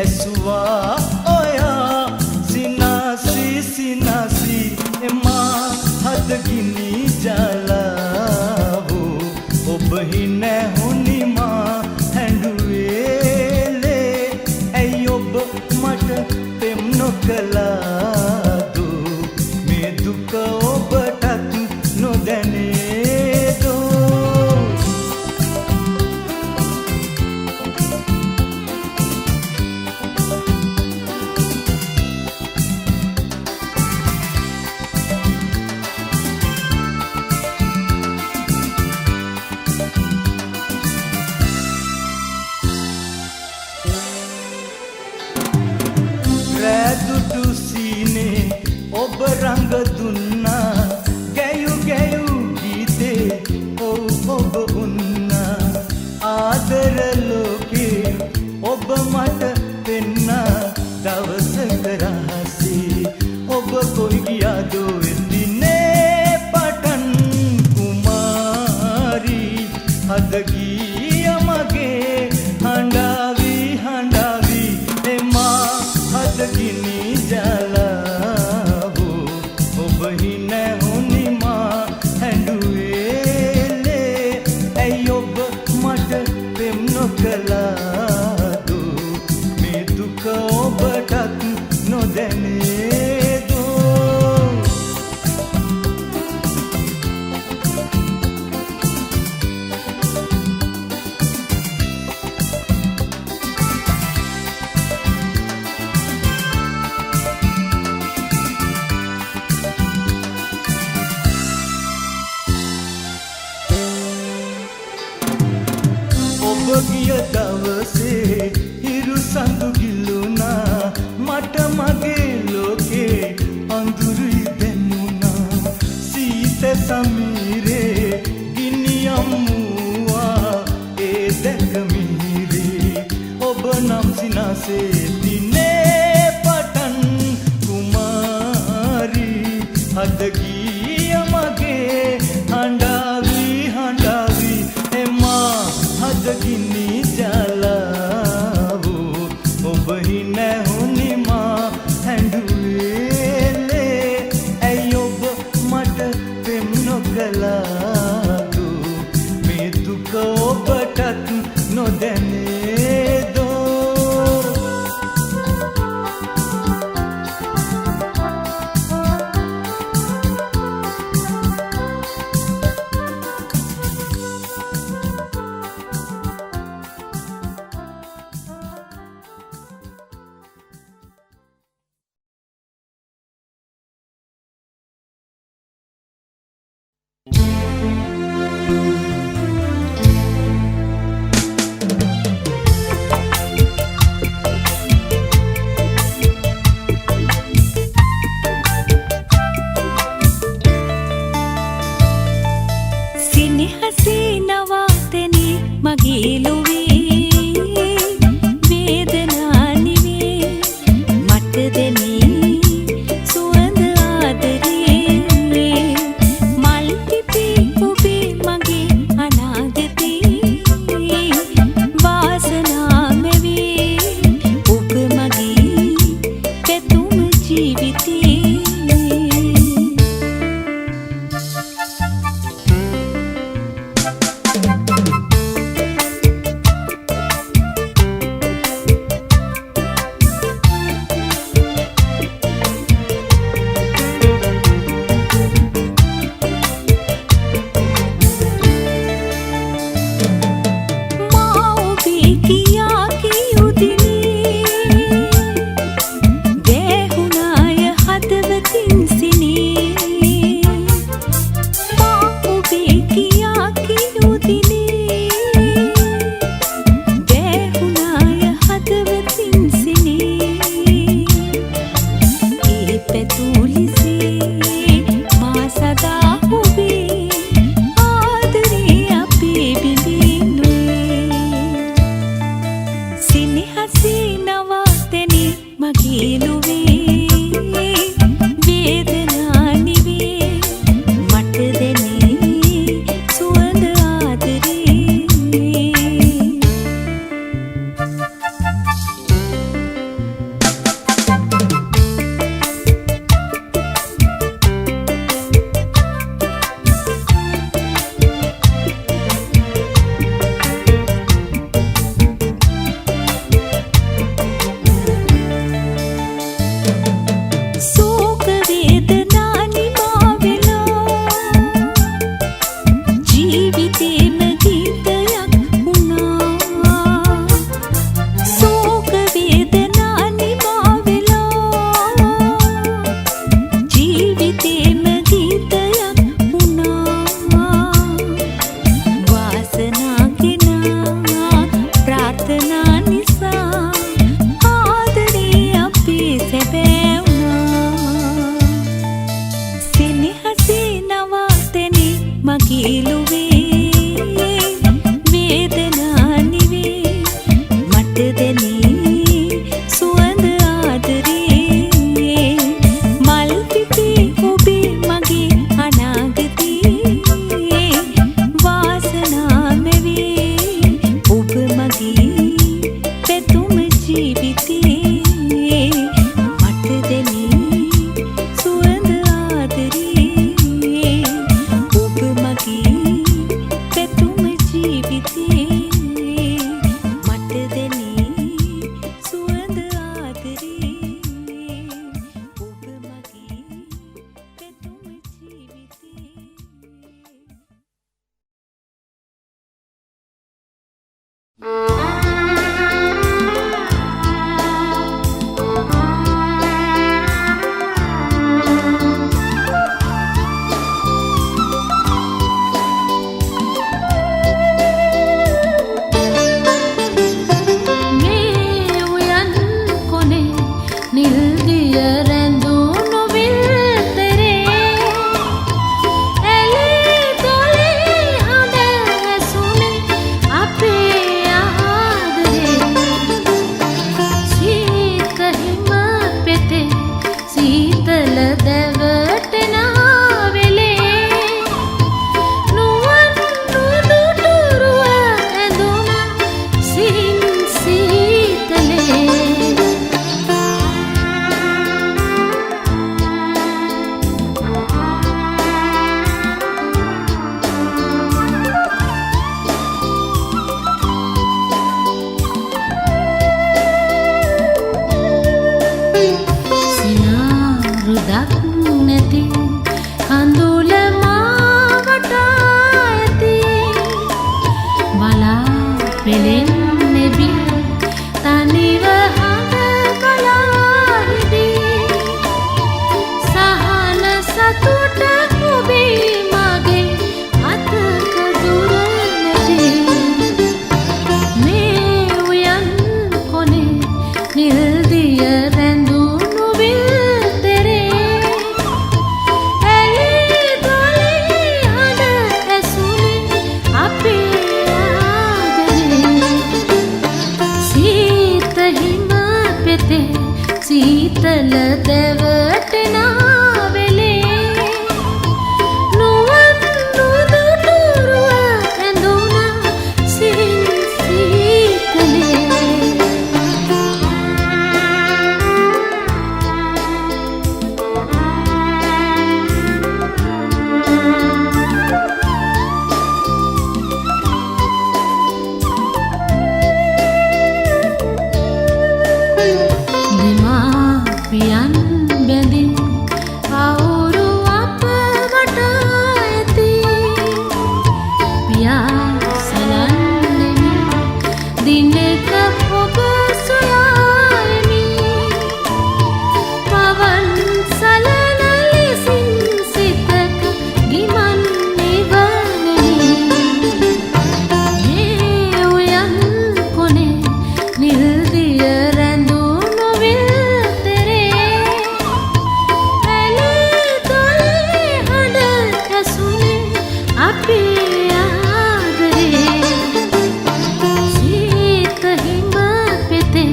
ඇසුවා ඔයා සිනාසි සිනාසි එමා හදගිනි ජලාවෝ ඔබ හිනැහුනිමා හැඬුවේලේ ඇයි ඔබ මට පෙම් නොකලාදු මේ දුක ඔබටත් නොදැනේදෝ රැදුටු සීනේ ඔබ රංග දුන්නා ගැයු ගැයු ගීතේ ඔබ උන්නා ආදර ලෝකේ ඔබ මට පෙන්නා දවසක රහසේ ඔබ කොයි ගියාදෝ එදිනේ පටන් කුමාරි හද ගිය මගේ හඬාවි හඬාවි එමා හදගිනි ජලාවෝ ඔබ හිනැහුනිමා හැඬුවේලේ ඇයි ඔබ මට පෙම් නොකලාදු මේ දුක ඔබටත් නොදැනේදෝ ඔබ ගිය දවසේ හිරු සඳු ගිලුණා මට මගේ ලෝකේ අඳුරුයි දැනුණා සීත සමීරේ ගිනි අම්මුවා ඒ දැක මිහිරේ ඔබ නම් සිනාසේ දිනේ පටන් කුමාරි හද ගිය මගේ හඬාවි හඬාවි එමා හදගිනි ජලාවෝ ඔබ හිනැහුනිමා හැඬුවේලේ ඇයි ඔබ මට පෙම් නොකලාදු මේ දුක ඔබටත් නොදැනේදෝ නිල්දිය රැඳුණු විල්තරේ ඇලි දොලේ හඬ ඇසුනේ අපේ ආදරේ සීත හිම පෙතේ සීතල දැවටෙනා වෙලේ නුවන් නුදුටුරුව ඇඳුනා සිහින් සීතලේ දෙමාපියන් බැඳින් අවුරු අප වටා ඇති පියා සලන්නෙමි දිනක ඔබ සොයායෙමි පවන් සලන ලෙසින් සිතක ගිමන් නිවනෙමි මේ උයන් කොනේ නිල්දිය රැඳුණු විල්තරේ ඇලි දොලේ හඬ ඇසුනේ අපේ ආදරේ සීත හිම පෙතේ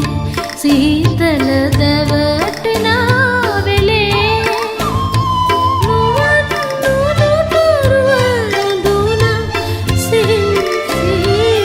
සීතල දැවටෙනා වෙලේ නුවන් නුදුටුරුව ඇඳුනා සිහින් සීතලේ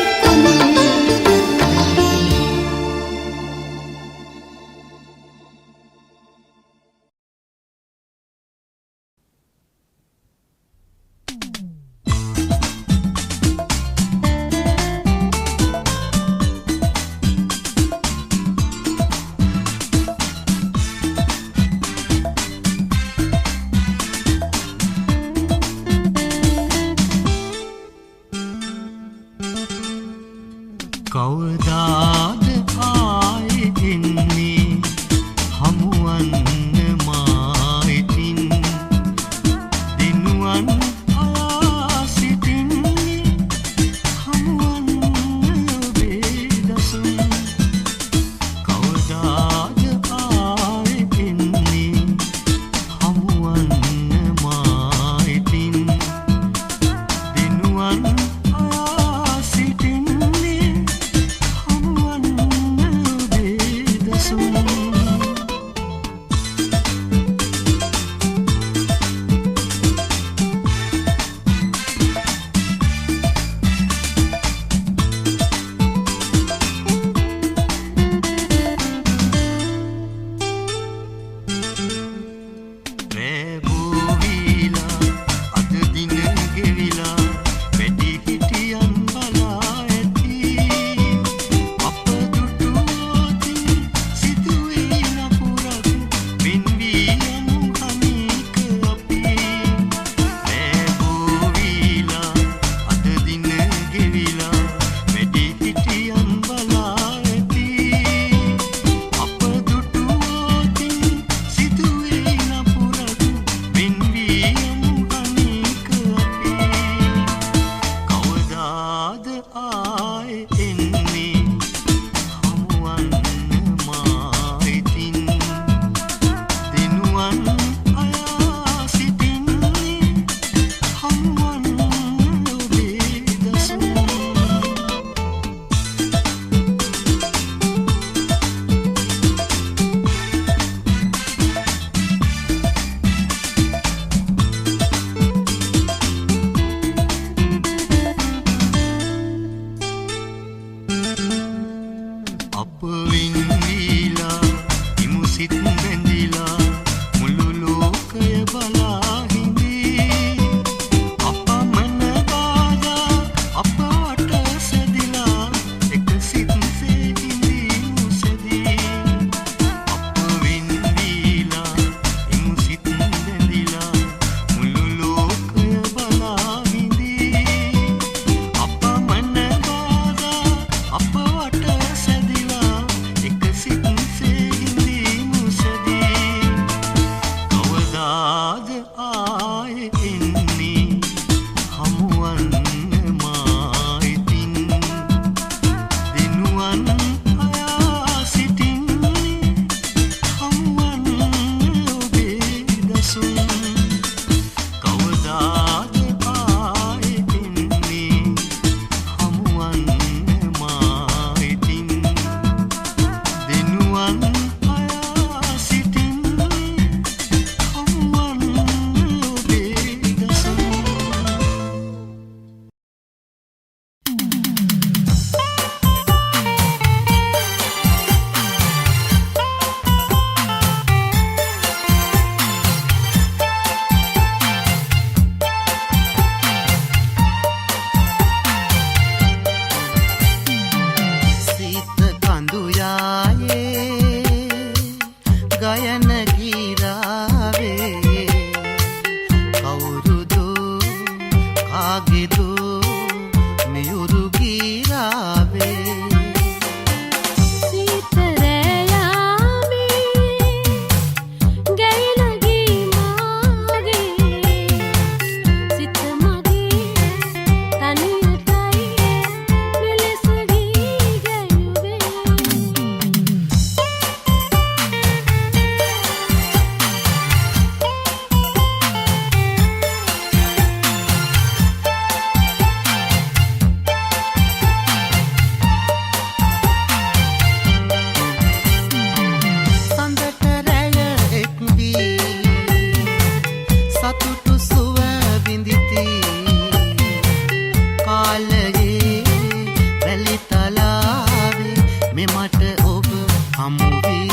හමු වී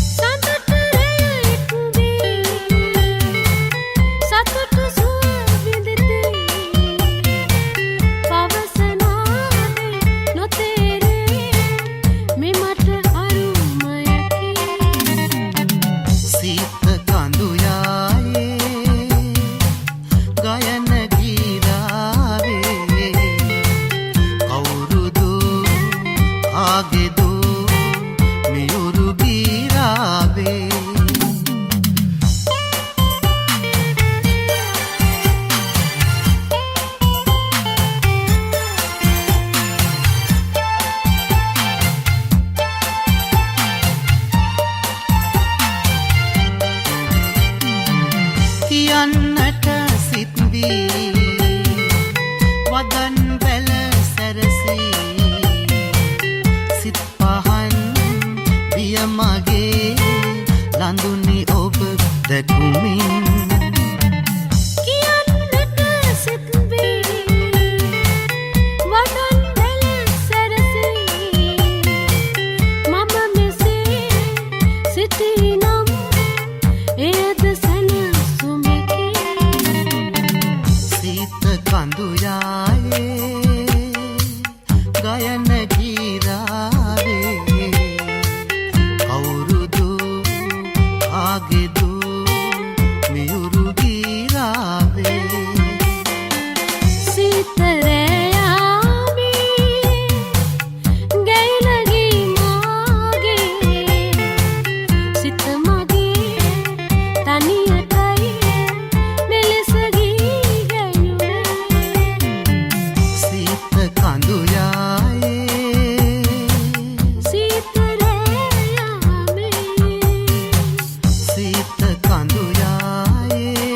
සඳට රැයික්දී සතුටු සුව විඳිති පවසනාදේ නොතේරේ මෙමට අරුමයකි සීත කඳු යායේ ගයන ගීරාවේ කවුරුදු ආගෙදු මියුරු ගීරාවේ කියන්නට සිත් වී වදන් වැල සැරසී සිත් පහන් විය මගේ ලඳුනි ඔබ දැකුමින් කියන්නට සිත් වී වදන් වැල සැරසී මම මෙසේ සිටිනම් එයද සැනසුමකි සීත කඳු යායේ ගයන ගීරාවේ කවුරුදු ආගෙදු මියුරු ගීරාවේ සීතරයාමී ගැයිලගී මාගේ සිත මගේ තනියටයි මෙලෙස ගී ගැයුනේ සීත කඳු යායේ සීතරයාමී සීත කඳු යායේ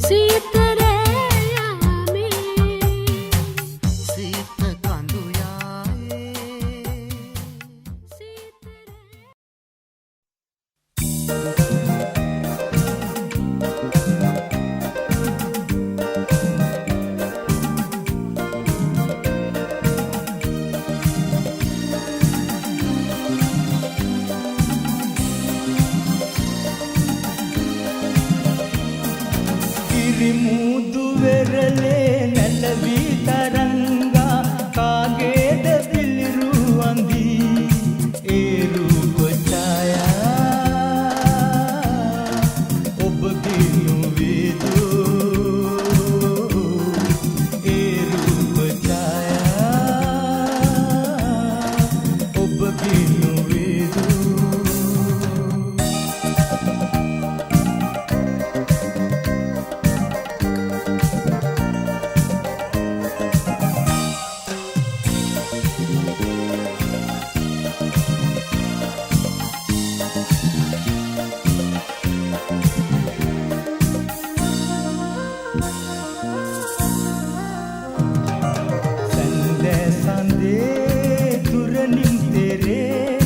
සීතරයාමී සීත කඳු යායේ කිරිමුදු වෙරළේ නැලවී තරංගා කාගේද පිළිරු අඳී ඒ රූප ඡායා ඔබගේ නොවේදෝ ඒ රූප ඡායා ඔබගේ නොවේදෝ සඳේ සඳේ තුරනින් තෙරේ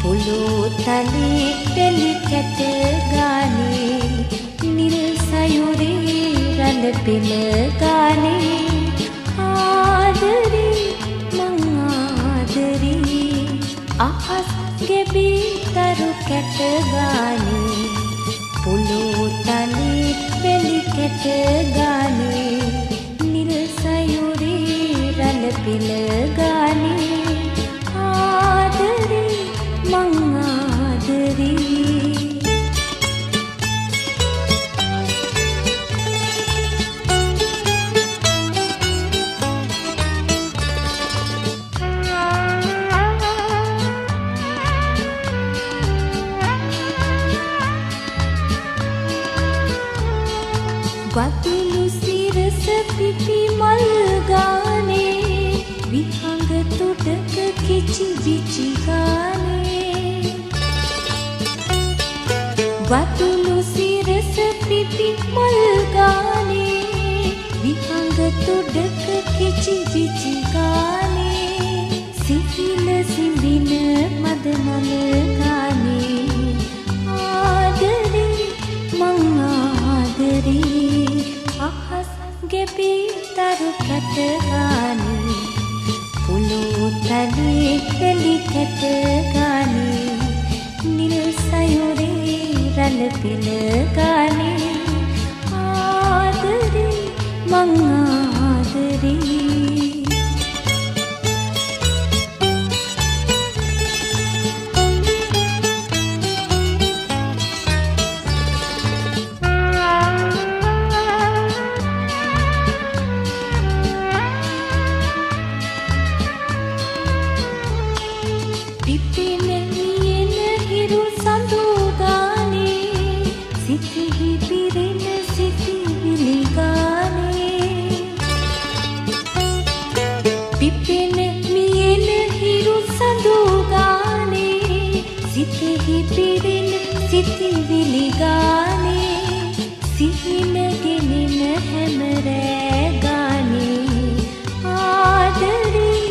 පොළොතලේ පෙළි කැට ගානේ නිල් සයුරේ රඳ පෙළ ගානේ ආදරේ මං ආදරේ අහස් ගෙබී තරු කැට ගානේ පොළොතලේ පෙළි කැට ගානේ නිල් සයුරේ රඳ පෙළ ගානේ ආදරේ මං ආදරේ වතුළු සිරස පිපි මල් ගානේ විහඟ තුඩක කිචි විචි ගානේ වතුළු සිරස පිපි මල් ගානේ විහඟ තුඩක කිචි විචි ගානේ සිහින සිඹින මද මල ගානේ ආදරේ මං ආදරේ අහස් ගෙබී තරු කැට ගානේ පොළොතලේ පෙළි කැට ගානේ නිල් සයුරේ රළ පෙළ ගානේ ආදරේ මං ආදරේ සිතිවිලි ගානේ සිහින ගෙනෙන හැම රෑ ගානේ ආදරේ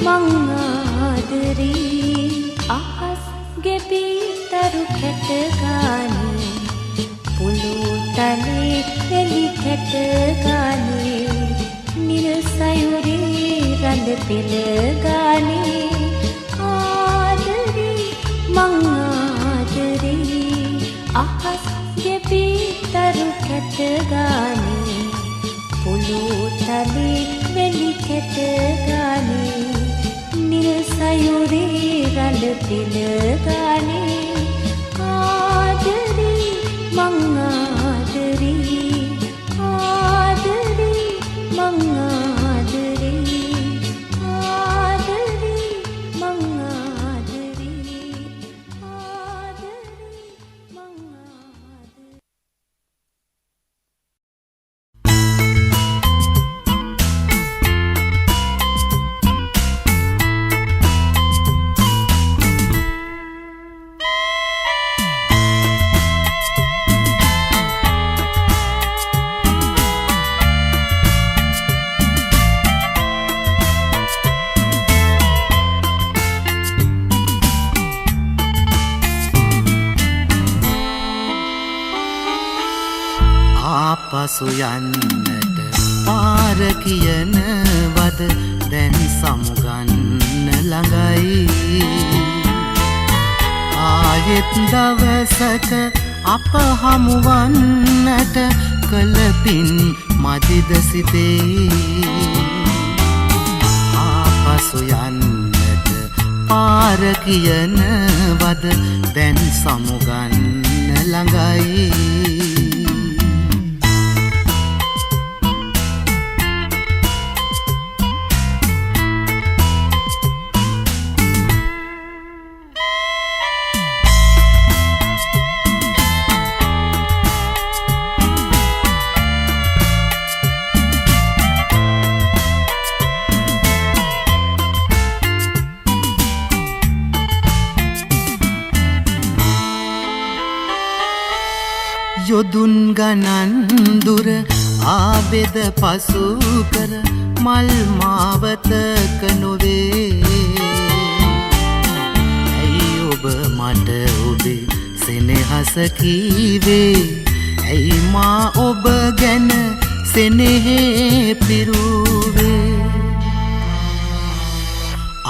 මං ආදරේ අහස් ගෙබී තරු කැට ගානේ පොළොතලේ පෙළි කැට ගානේ නිල් සයුරේ රඳ පෙළ ගානේ ආදරේ මං අහස් ගෙබී තරු කැට ගානේ පොළොතලේ පෙළි කැට ගානේ නිල් සයුරේ රඳ පෙළ ගානේ ආදරේ මං ආදරේ ආදරේ මං ආදරේ ආදරේ මං ආදරේ ආදරේ මං ආදරේ ආපසු යන්නට පාර කියන වද දැන් සමුගන්න ළඟයි ආයෙත් දවසක අප හමුවන්නට කළ පින් මදිද සිතේ ආපසු යන්නට පාර කියන වද දැන් සමුගන්න ළඟයි යොදුන් ගණන් දුර ආබෙද පසු කර මල් මාවතක නොවේ ඇයි ඔබ මට ඔබේ සෙනෙහස කීවේ ඇයි මා ඔබ ගැන සෙනෙහේ පිරුවේ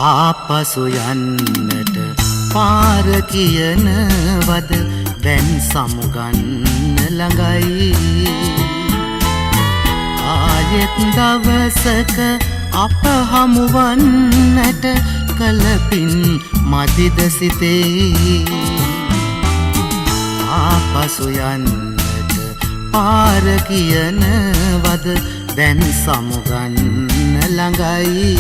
ආපසු යන්නට පාර කියනවද දැන් සමුගන්න ළඟයි ආයෙත් දවසක අප හමුවන්නට කලපින් මදිද සිතේ ආපසු යන්නට පාර කියනවද දැන් සමුගන්න ළඟයි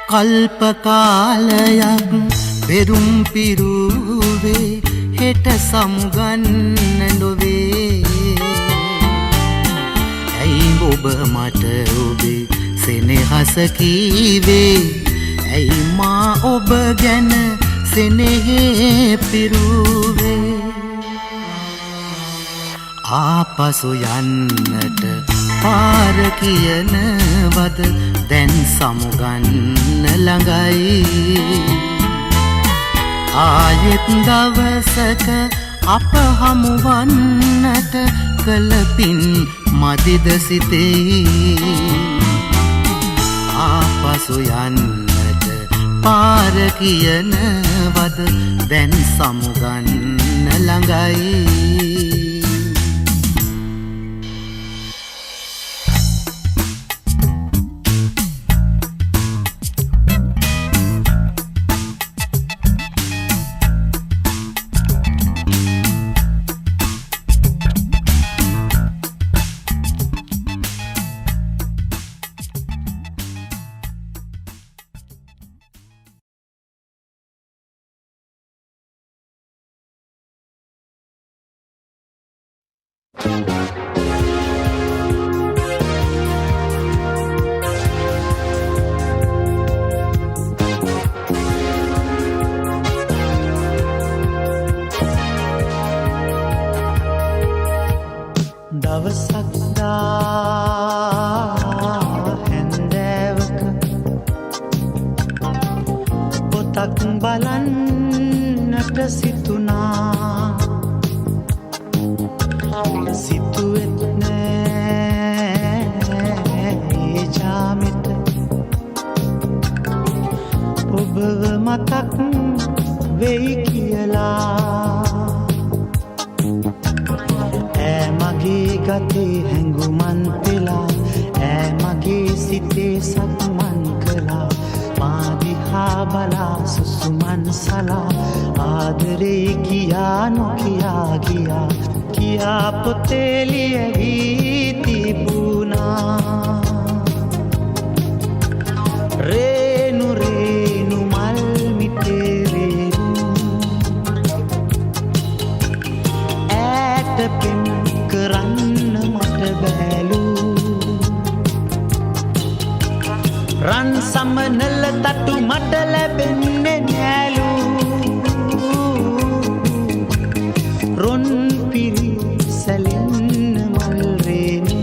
කල්ප කාලයක් පෙරුම් පිරුවේ හෙට සමුගන්න නොවේ ඇයි ඔබ මට ඔබේ සෙනෙහස කීවේ ඇයි මා ඔබ ගැන සෙනෙහේ පිරුවේ ආපසු යන්නට පාර කියනවද දැන් සමුගන්න ළඟයි ආයෙත් දවසක අප හමුවන්නට කලපින් මදිද සිතේ ආපසු යන්නට පාර කියනවද දැන් සමුගන්න ළඟයි බලන්නට සිතුනා සිතුවෙත් නෑ ඒ ජාමෙට ඔබව මතක් වෙයි කියලා ඈ මගේ ගතේ හැඟුමන් පෙලා ඈ මගේ සිතේ සතුමන් කළා මා දිහා බලා සුසුමන් සලා ආදරේ කියා නොකියා ගියා කියා පොතේ ලියවී තිබුණා රේනු රේනු මල් මිටේ රේනු ඈට පෙම් කරන්න මට බැලූ රන් සමනල තටු මට ලැබෙන්නේ නෑලු රොන් පිරි සැලෙන්න මල් රේනු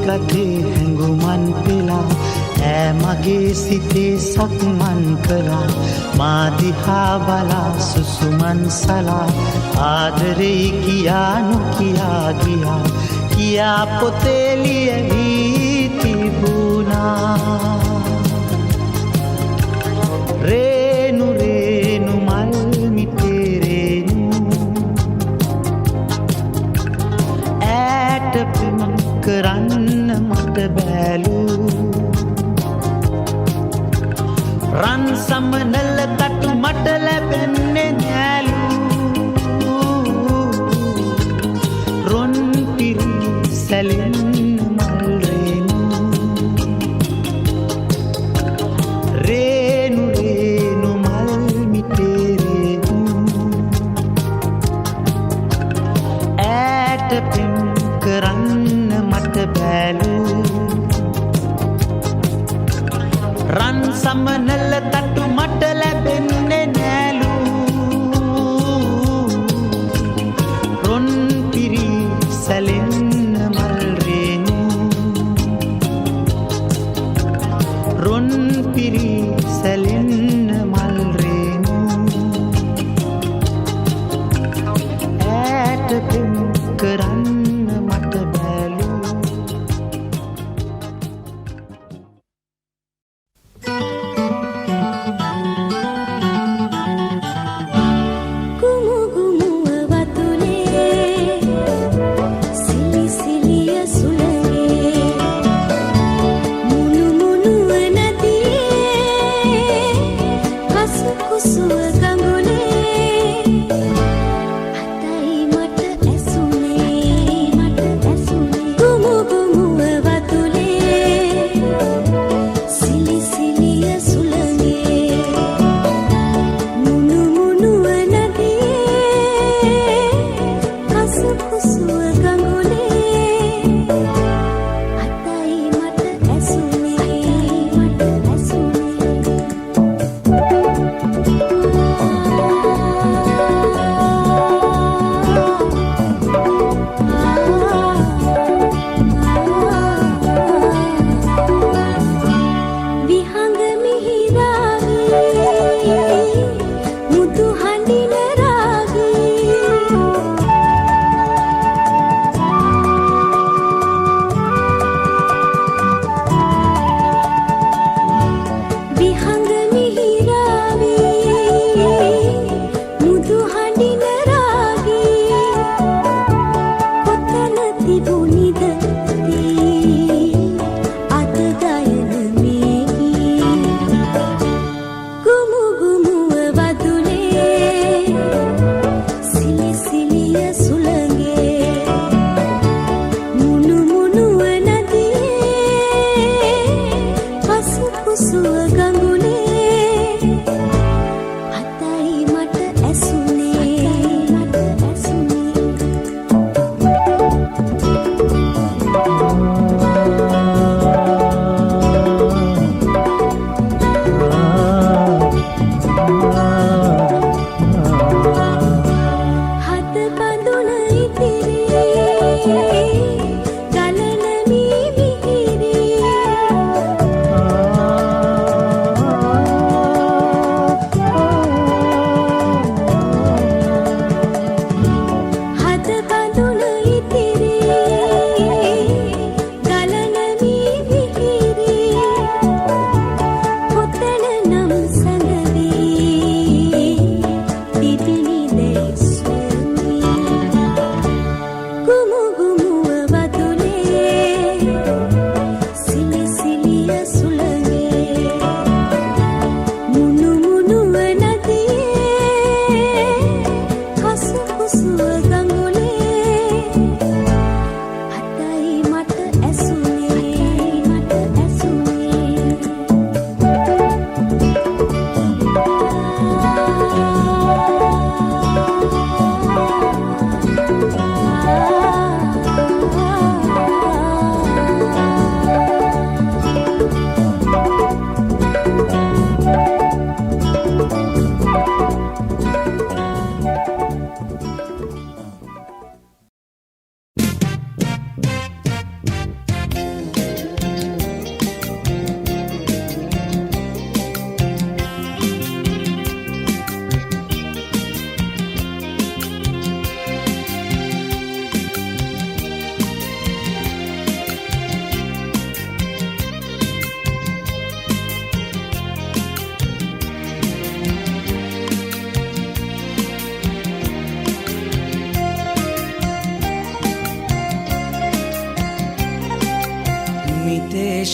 ගතේ හැඟුමන් පෙලා ඈ මගේ සිතේ සක්මන් කරා මා දිහා බලා සුසුමන් සලා ආදරේ කියා නොකියා ගියා කියා පොතේ ලියවී තිබුණා රේනු රේනු මල් මිටේ රේනු ඈට පෙම් කරන්න මට බැලූ රන් සමනල තටු මට ලැබෙන්නේ නෑලු රොන් පිරි සැලෙන්න මල් රේනු රේනු රේනු මල් මිටේ රේනු ඈට පෙම් කරන්න මට බැලූ රන් සමනල තටු මට ලැබෙන්නේ නෑලු රොන් පිරි සැලෙන්න මල් රේනු රොන් පිරි සැලෙන්න මල් රේනු ඈට පෙම් කරන්න මට බැලූ ගුමු ගුමුව වතුලේ සිලි සිලිය සුළඟේ මුණු මුණුව නදියේ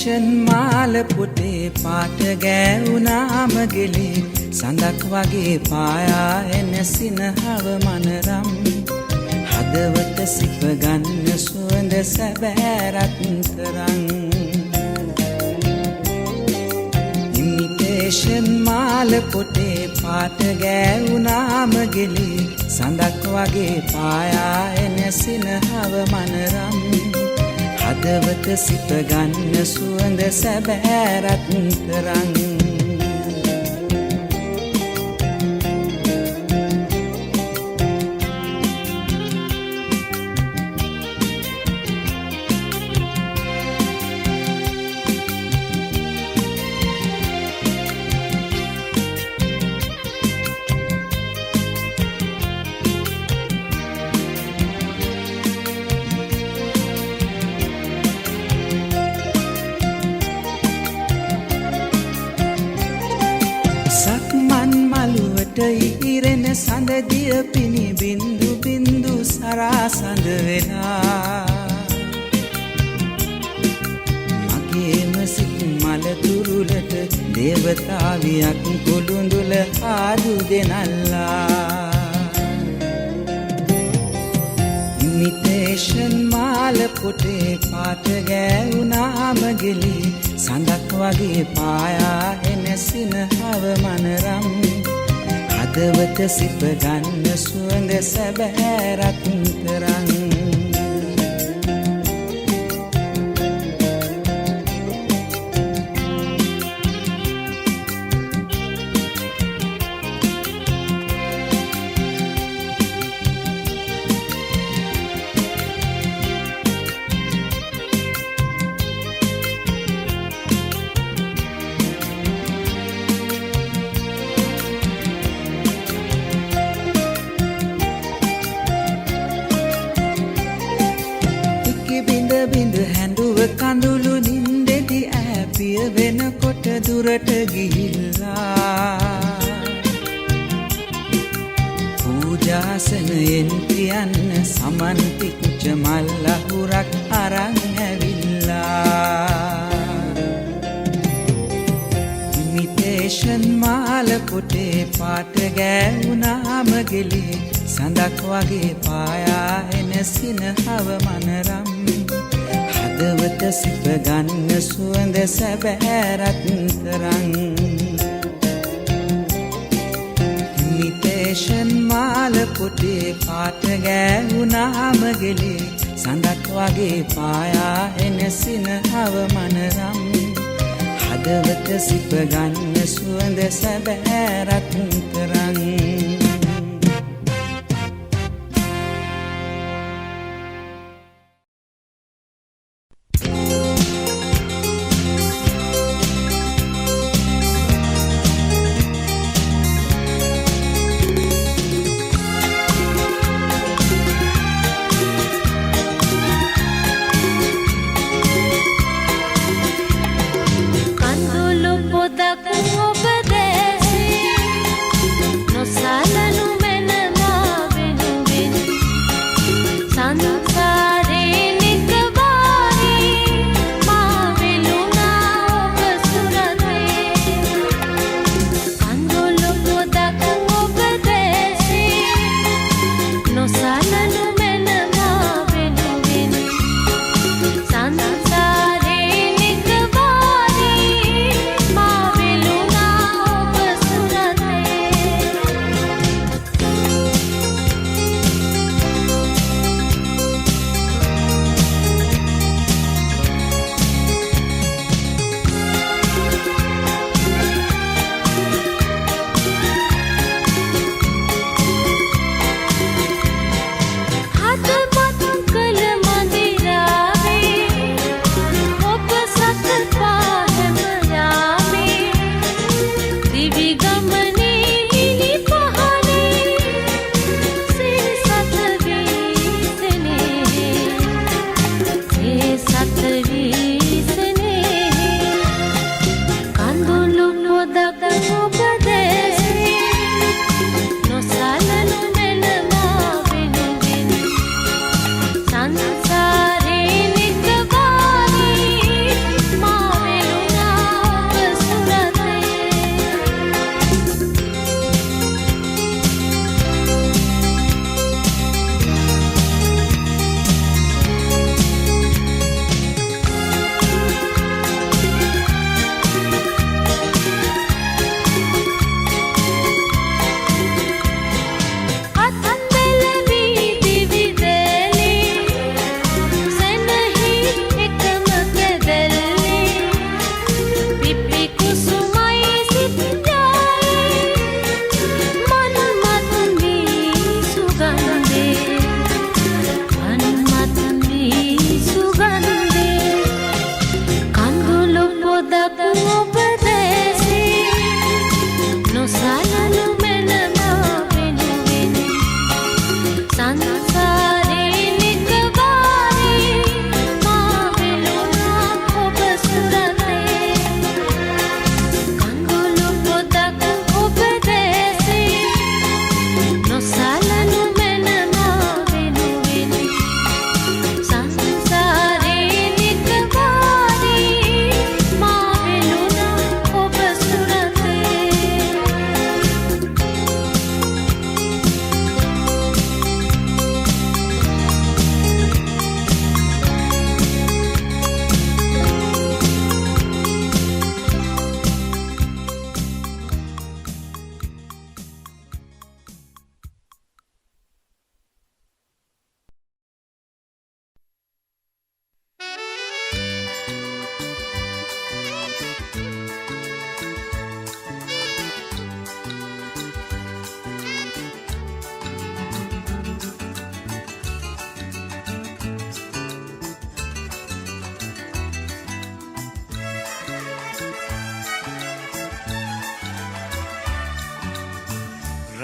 ඉමිටේෂන් මාල පොටේ පාට ගෑවුනාම ගෙලේ සඳක් වගේ පායා එන සිනහව මනරම් හදවත සිප ගන්න සුවඳ සැබෑරත්තරං ඉමිටේෂන් මාල පොටේ පාට ගෑවුනාම ගෙලේ සඳක් වගේ පායා එන සිනහව මනරම් හදවත සිප ගන්න සුවඳ සැබෑරත්තරං ඉරෙන සඳදිය පිණි බින්දු බින්දු සරාසඳ වෙලා මගේම සිත් මල තුරුලට දේවතාවියක් කොළුඳුල ආදු දෙනල්ලා ඉමිටේෂන් මාල පොටේ පාට ගෑවුනාම ගෙලේ සඳක් වගේ පායා එන සිනහව මනරම් හදවත සිප ගන්න සුවඳ සැබෑරත්තරං කඳුළු නින්දෙදි ඈපිය වෙනකොට දුරට ගිහිල්ලා පූජාසනයෙන් තියන්න සමන් පිච්ච මල්ලහුරක් අරන් ඇවිල්ලා ඉමිටේෂන් මාල පොටේ පාට ගෑවුනාම ගෙලේ සඳක් වගේ පායා එන සිනහව මනරම් හදවත සිප ගන්න සුවඳ සැබෑරත්තරං ඉමිටේෂන් මාල පොටේ පාට ගෑවුනාම ගෙලේ සඳක් වගේ පායා එන සිනහව මනරම් හදවත සිප ගන්න සුවඳ සැබෑරත්තරං Sansa re nikvari ma veluna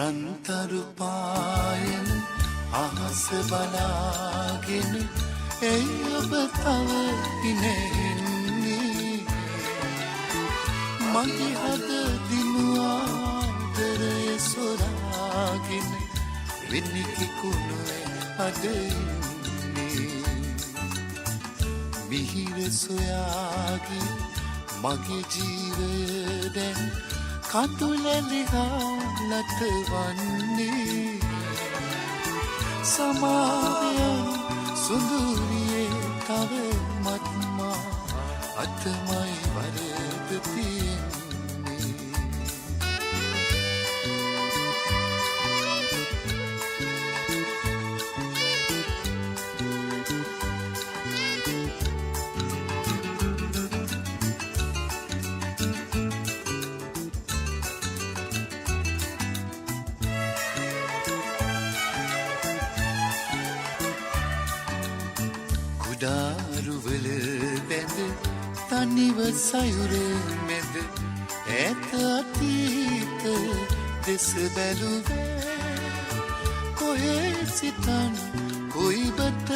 රන්තරු පායන අහස බලාගෙන එයි ඔබ තව ඉනෙන්නේ මගේ හද දිනුආදරය සොරාගෙන වෙන්නේ කිකුණුවේ අද මිහිර සොයාගේ මගේ ජීවය දැන් කඳුලැලිහා ලතවන්නේ සමාවයන් සුඳුරියේ තව මත්මා අතමයි වරද තියෙන්නේ කුඩාරුවල බැඳ තනිව සයුර මැද ඈත අතීත දෙස බැලුවේ කොහේ සිතන් කොයිබට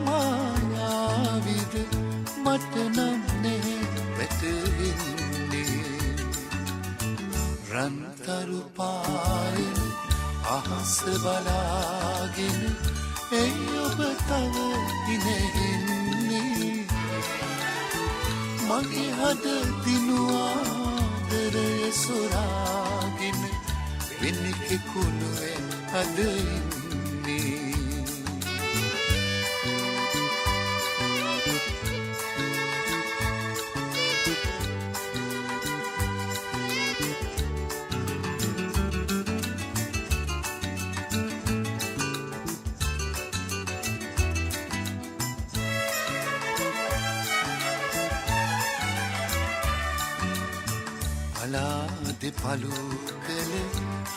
මායාවිද මට නම් නැහැ වැටහෙන්නේ රන්තරු පායන අහස බලාගෙන එයි ඔබ තව ඉනෙන්නේ මගේ හද දිනුආදරය සොරාගෙන වෙන්නේ කිකුණුවේ අද ඉන්නේ පලු කළ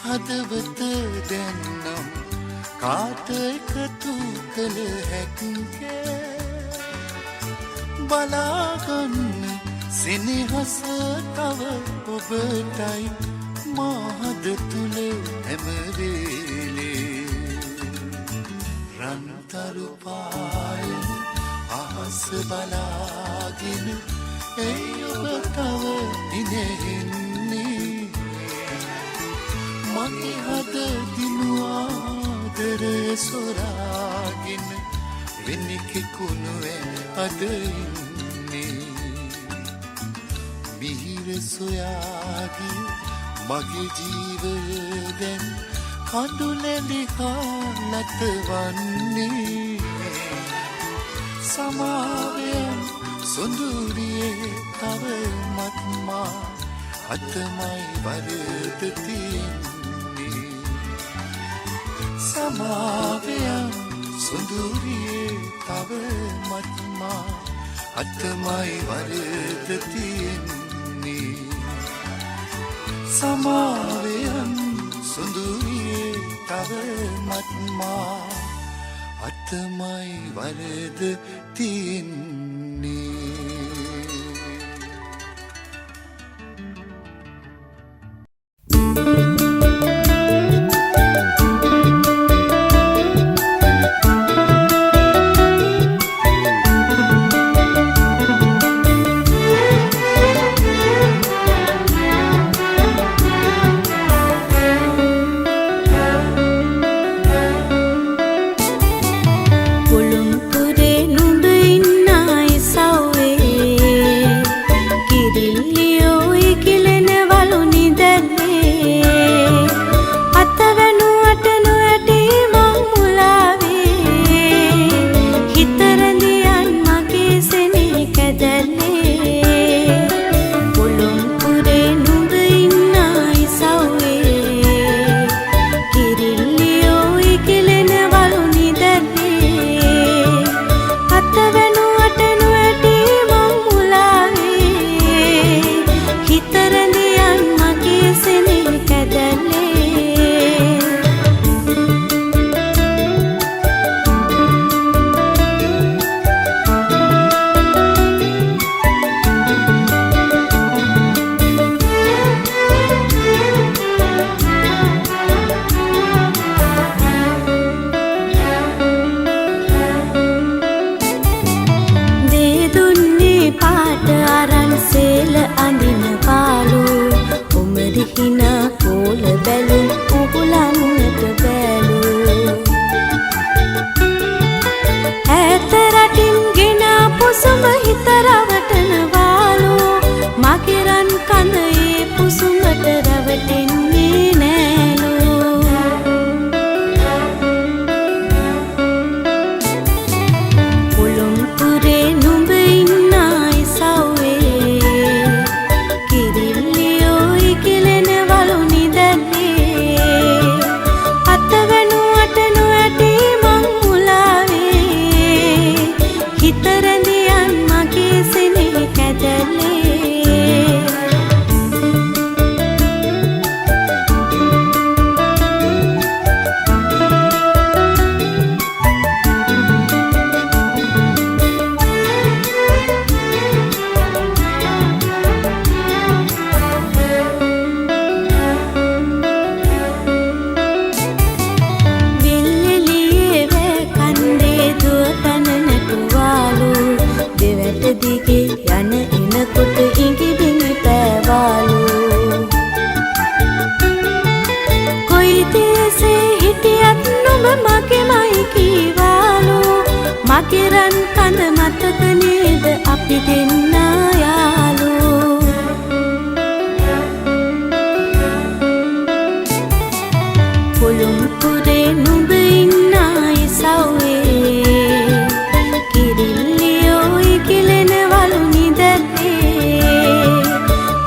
හදවත දැන්නම් කාට එකතු කළ හැක්කේ බලාගන්න සෙනෙහස තව ඔබටයි මාහද තුළ හැමවේලේ රන්තරු පායන අහස බලාගෙන එයි ඔබ තව ඉනෙන්නේ මගේ හද දිනුආදරය සොරාගෙන වෙන්නේ කිකුණුවේ අද ඉන්නේ මිහිර සොයාගේ මගේ ජීවය දැන් කඳුලැලිහා ලතවන්නේ සමාවයන් සොඳුරියේ තව මත්මා අතමයි වරද තියෙන්නේ සමාවයන් සොඳුරියේ තව මත්මා අතමයි වරද තියෙන්නේ සමාවයන් සොඳුරියේ තව මත්මා අතමයි වරද තියෙන්නේ කිරිල්ලියෝ ඉකිලෙන වලු නිදන්නේ මගෙමයි කීවාලු මගේ රන් කඳ මතක නේද අපි දෙන්නා යාලු පොළුම් පුරේ නුඹ ඉන්නයි සව්වේ කිරිල්ලියෝ ඉකිලෙනවලු නිදැත්තේ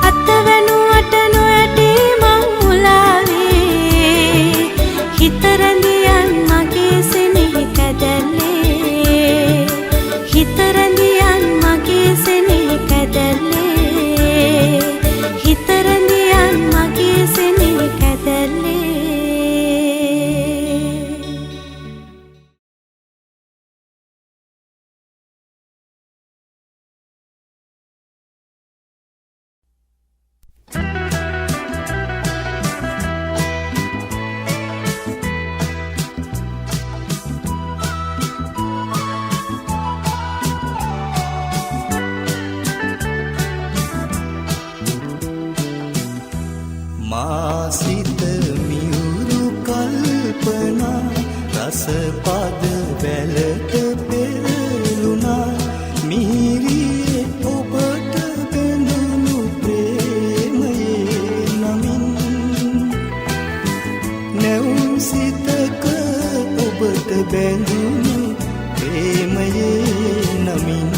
අත්වැනුවට නොඇටි මං මුලාවේ හිත රැඳියන් මගේ සෙනෙහි කැදැල්ලේ හිත රැඳියන් මගේ සෙනෙහි කැදැල්ලේ හිත රැඳියන් මගේ සෙනෙහි කැදැල්ලේ මාසිත මියුරු කල්පනා රස පද වැලට පෙරළුණා මිහිරියේ ඔබට බැඳුණු ප්‍රේමයේ නමින් නැවුම් සිතක ඔබට බැඳුණු ප්‍රේමයේ නමින්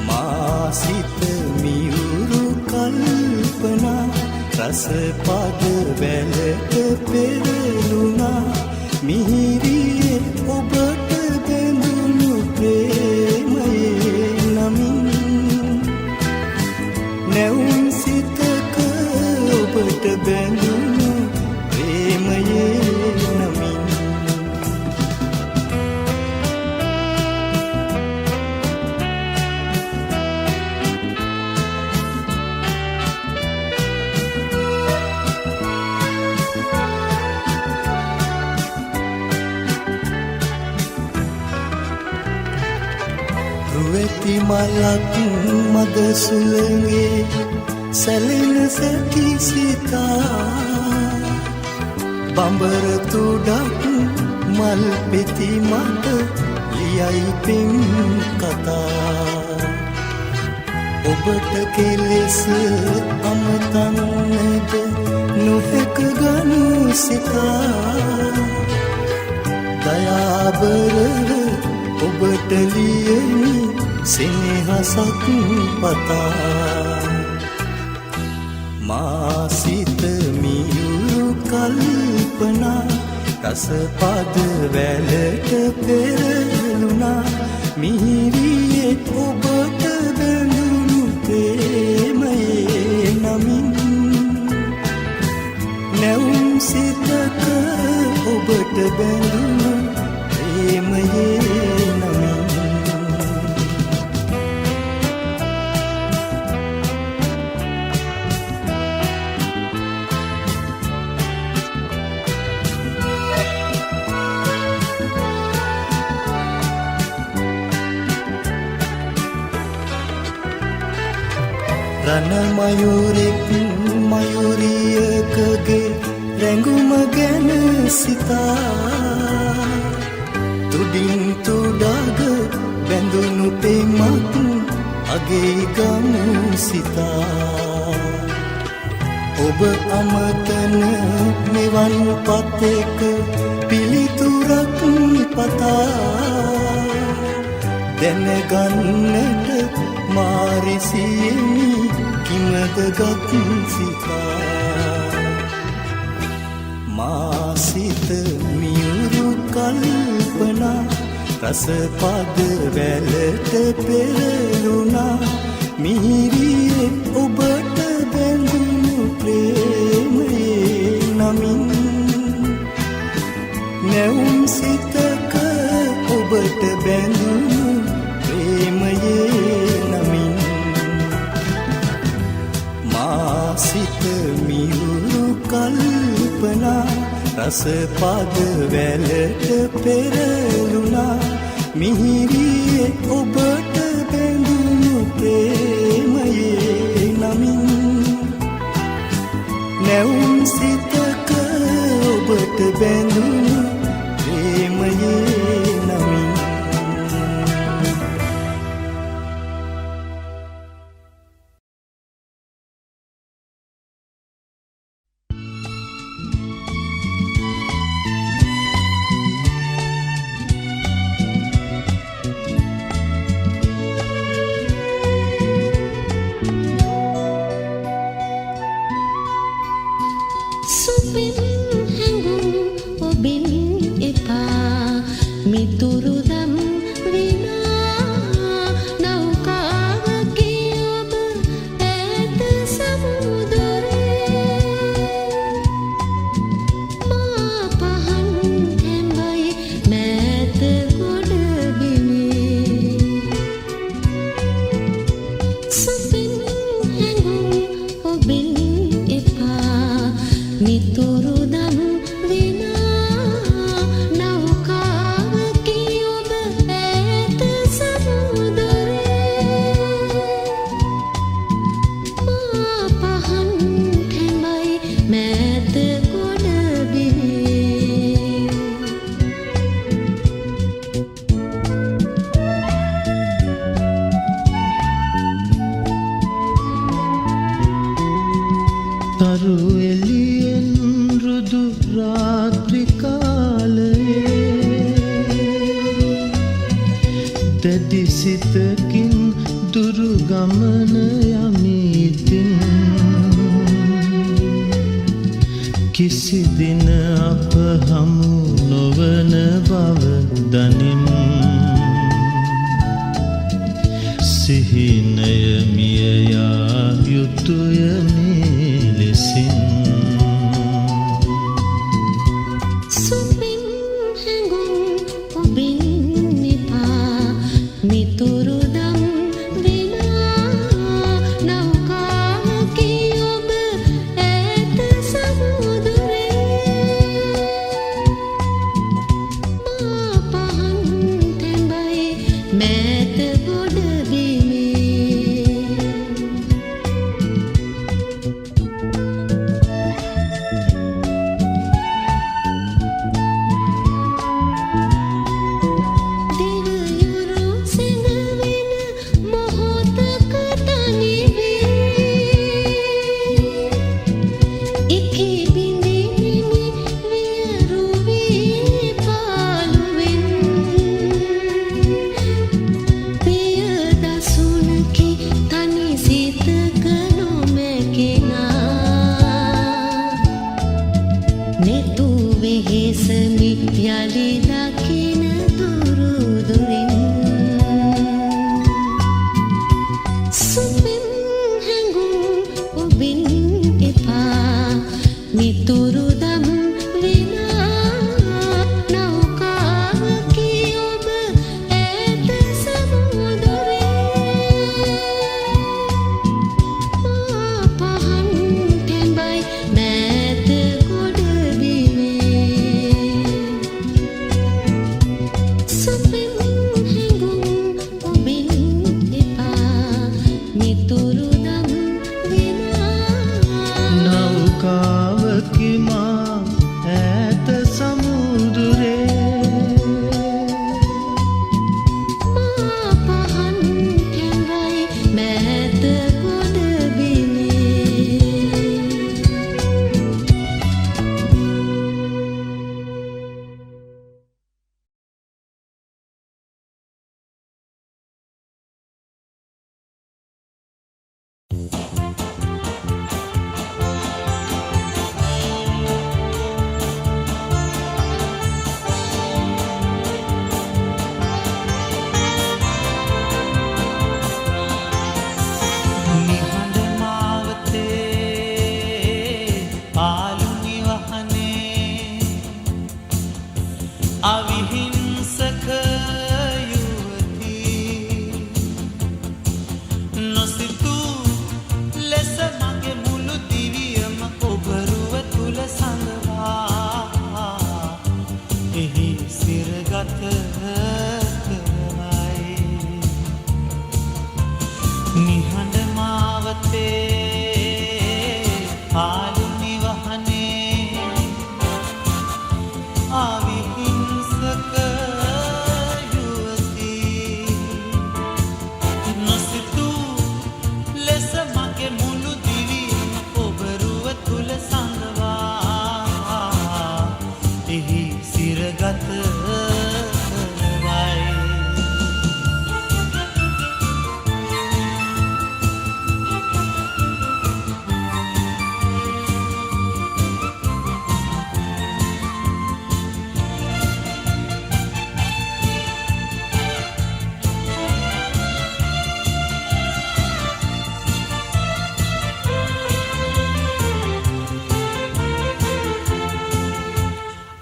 මාසිත මියුරු කල්පනා රස පද වැලට පෙරළුණා මිහිරියේ ඔබට බැඳුණු ප්‍රේමයේ නමින් නැවුම් සිතක ඔබට බැඳුණු ප්‍රේමයේ නමින් රුවැති මලක් මද සුළඟේ සැලෙන සැකි සිතා බඹර තුඩක් මල් පෙති මත ලියයි පෙම් කතා ඔබට කෙලෙස අමතන්නද නොහැක ගනු සිතා දයාබරව ඔබට ලියමි සෙනෙහසක් පතා මාසිත මියුරු කල්පනා රස පද වැලට පෙරළුණා මිහිරියේ ඔබට බැඳුණු ප්‍රේමයේ නමින් නැවුම් සිතක ඔබට බැඳුණු ප්‍රේමයේ නමින් රණ මයුරෙක් මයුරියකගේ රැඟුම ගැන සිතා තුඩින් තුඩග බැඳුණු පෙමක් අගේ ගමු සිතා ඔබ අමතන මෙවන් පතක පිළිතුරක් පතා දැනගන්නට මාරිසියෙමි කිමද ගත් සිතා මාසිත මියුරු කල්පනා රස පද වැලට පෙරළුණා මිහිරියේ ඔබට බැඳුණු ප්‍රේමයේ නමින් නැවුම් සිතක ඔබට බැඳුණු ප්‍රේමයේ නමින් මාසිත මියුරු කල්පනා රස පද වැලට පෙරළුණා මිහිරියේ ඔබට බැඳුණු ප්‍රේමයේ නමින් නැවුම් සිතක ඔබට බැඳුණු ප්‍රේමයේ නමින්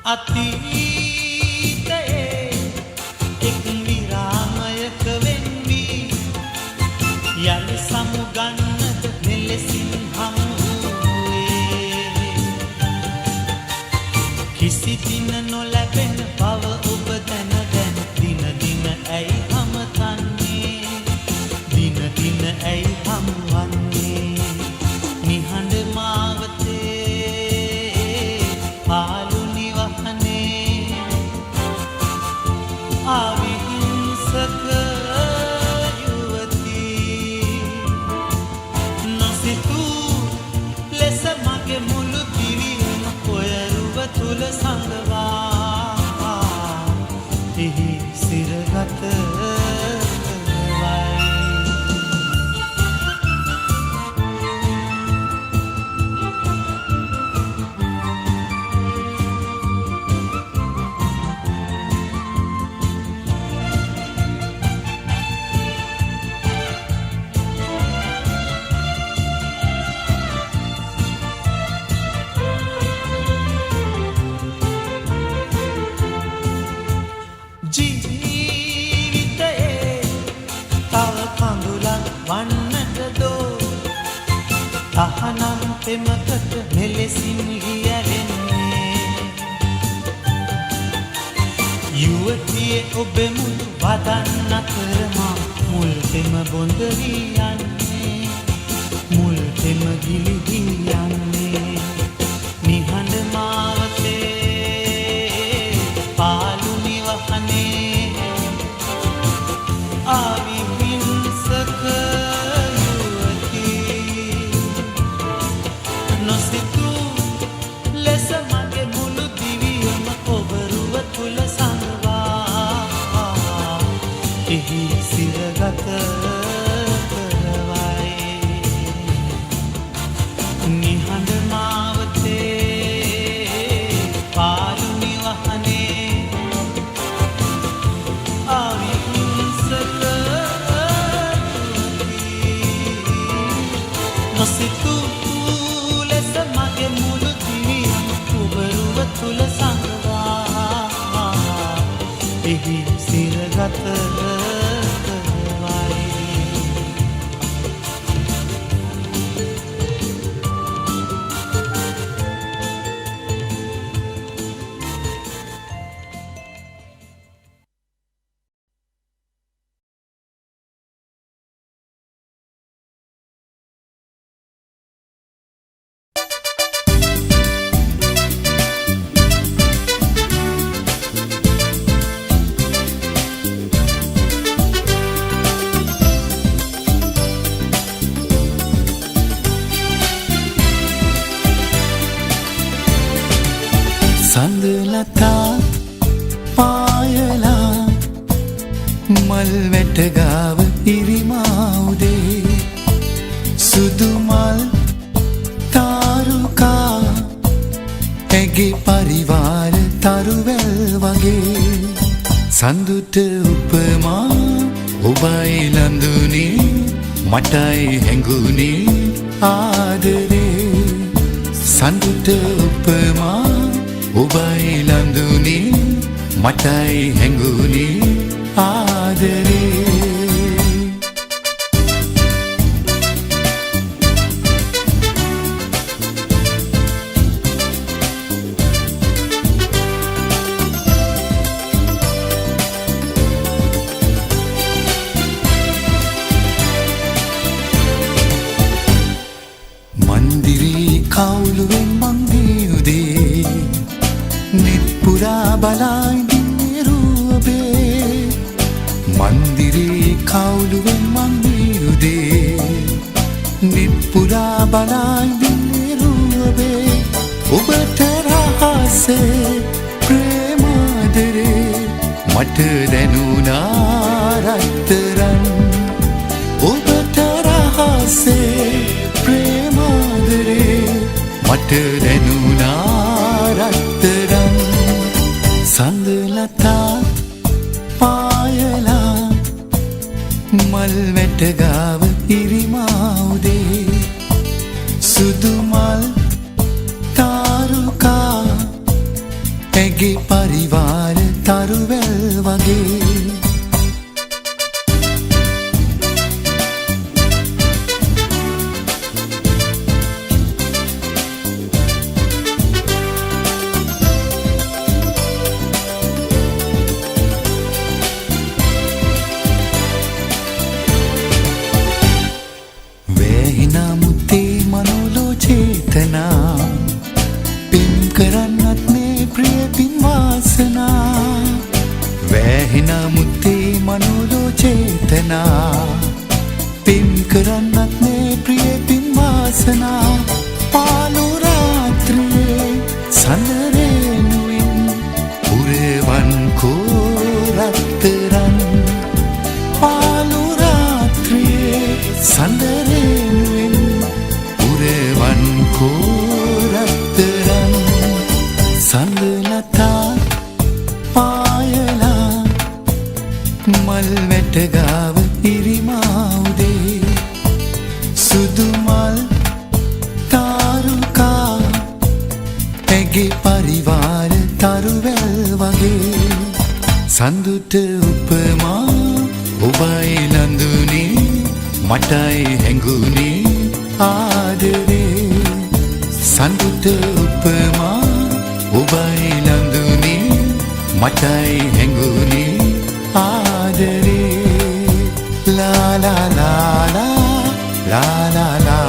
අතීතයේ එක් විරාමයක වෙන්වී යලි සමුගන්නට මෙලෙසින් හමු වූයේ කිසි දින නොලැබෙන බව ඔබ දැන දැන දින දින ඇයි හමතන්නේ දින දින ඇයි හමුවන්නේ නිහඬ මාවතේ පාලු නිවහනේ අවිහිංසක යුවතී නොසිතූ ලෙස මගේ මුළු දිවියම ඔයරුව තුල සඟවා එහි සිරගත තහනම් පෙමකට මෙලෙසින් ලියැවෙන්නේ යුවතියේ ඔබ මුළු වදන් අතරමා මුල් පෙම බොඳ වී යන්නේ මුල් පෙම ගිලිහි යන්නේ නිහඬ මාවතේ පාලු නිවහනේ අවිහිංසක සිරගත කරවයි නිහඬ මාවතේ පාලු නිවහනේ අවිහිංසක නොසිතූ ලෙස මගේ මුළු දිවියම ඔබරුව තුල සඟවා එහි සිරගත සඳලතා පායලා මල් වැටගාව ඉරිමාවුදේ සුදු මල් තාරුකා ඇගේ පරිවාර තරුවැල් වගේ සඳුට උපමා ඔබයි ලඳුනේ මටයි හැඟුනේ ආදරේ සඳුට උපමා ඔබයි ලඳුනේ මටයි හැඟුනේ ආදරේ මන්දිරේ කවුළුවෙන් මංදී උදේ නිත් පුරා බලයිදින්නේ රුවබේ මන්දිරේ කවුළුවෙන් මංදී උදේ නිත් පුරා බලයිදින්නේ රුවබේ ඔබට රහසේ ප්‍රේමාදරේ මට දැනුණා රත්තරන් ඔබට රහසේ ප්‍රේමාදරේ මට දැනුණා රත්තරන් සඳලතා පායලා මල් වැටගාව ඉරිමාවුදේ සුදු මල් තාරුකා ඇගේ පරිවාර තරුවැල් වගේ වෑහිනාමුත්තේ මනෝලෝ චේතනා පින් කරන්නත් මේ ප්‍රිය පින් වාසනා වෑහිනාමුත්තේ මනෝලෝ චේතනා පින් කරන්නත් මේ ප්‍රිය පින් වාසනා පාළු රාත්‍රියේ සඳරේනුවෙන් පුරවන් කෝරත්තරන් පාළු රාත්‍රියේ සඳරේනුවෙන් පුරවන් කෝරත්තරන් සඳලතා පායලා මල් වැටගාව ඉරිමාවුදේ සුදු මල් තාරුකා ඇගේ පරිවාර තරුවැල් වගේ සඳුට උපමා ඔබයි ලඳුනේ මටයි හැඟුනේ ආදරේ සඳුට උපමා ඔබයි ලඳුනේ මටයි හැඟුනේ ආදරේ ලා ලා ලා ලා ලා ලා ලා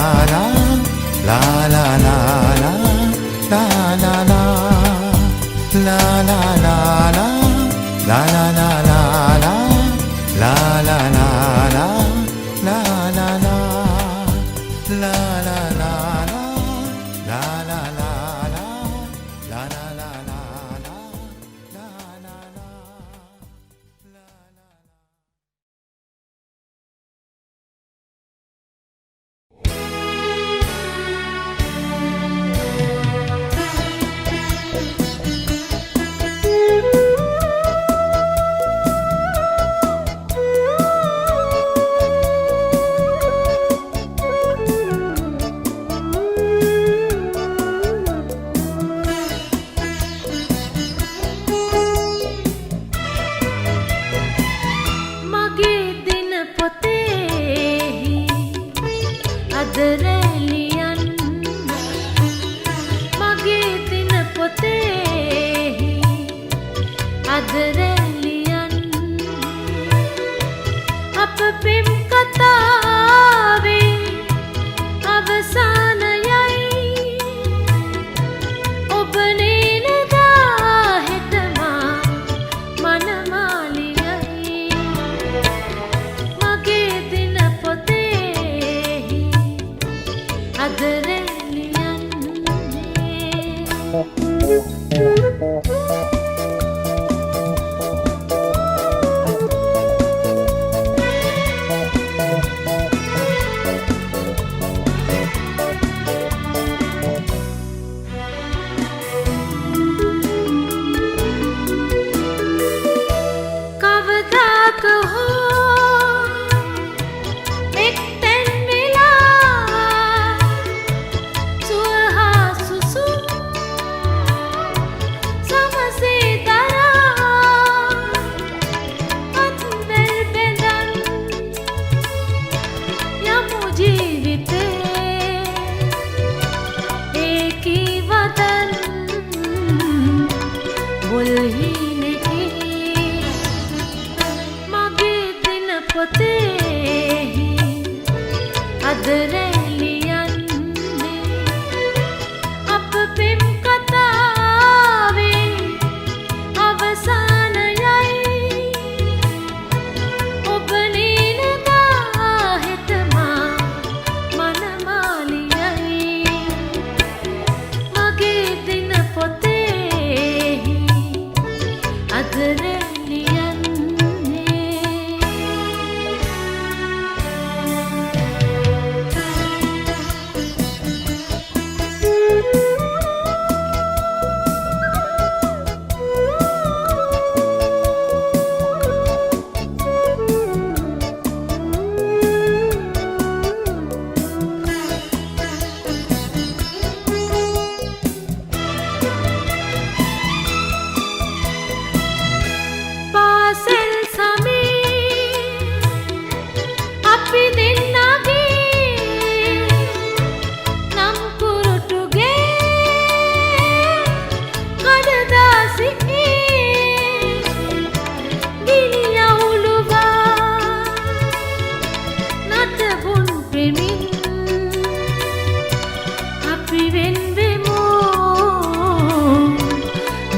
ලා ලා ලා ලා ලා ලා ලා ලා ලා ලා ලා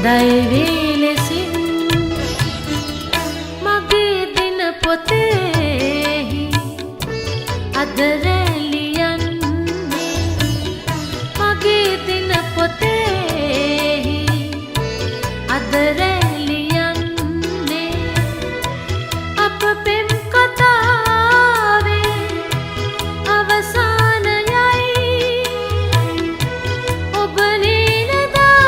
දෛවී ලෙසින් මගේ දින පොතේහි අද රැලියන්නේ මගේ දින පොතේහි අද රැලියන්නේ අප පෙම් කතාවේ අවසානයයි ඔබ නේනදා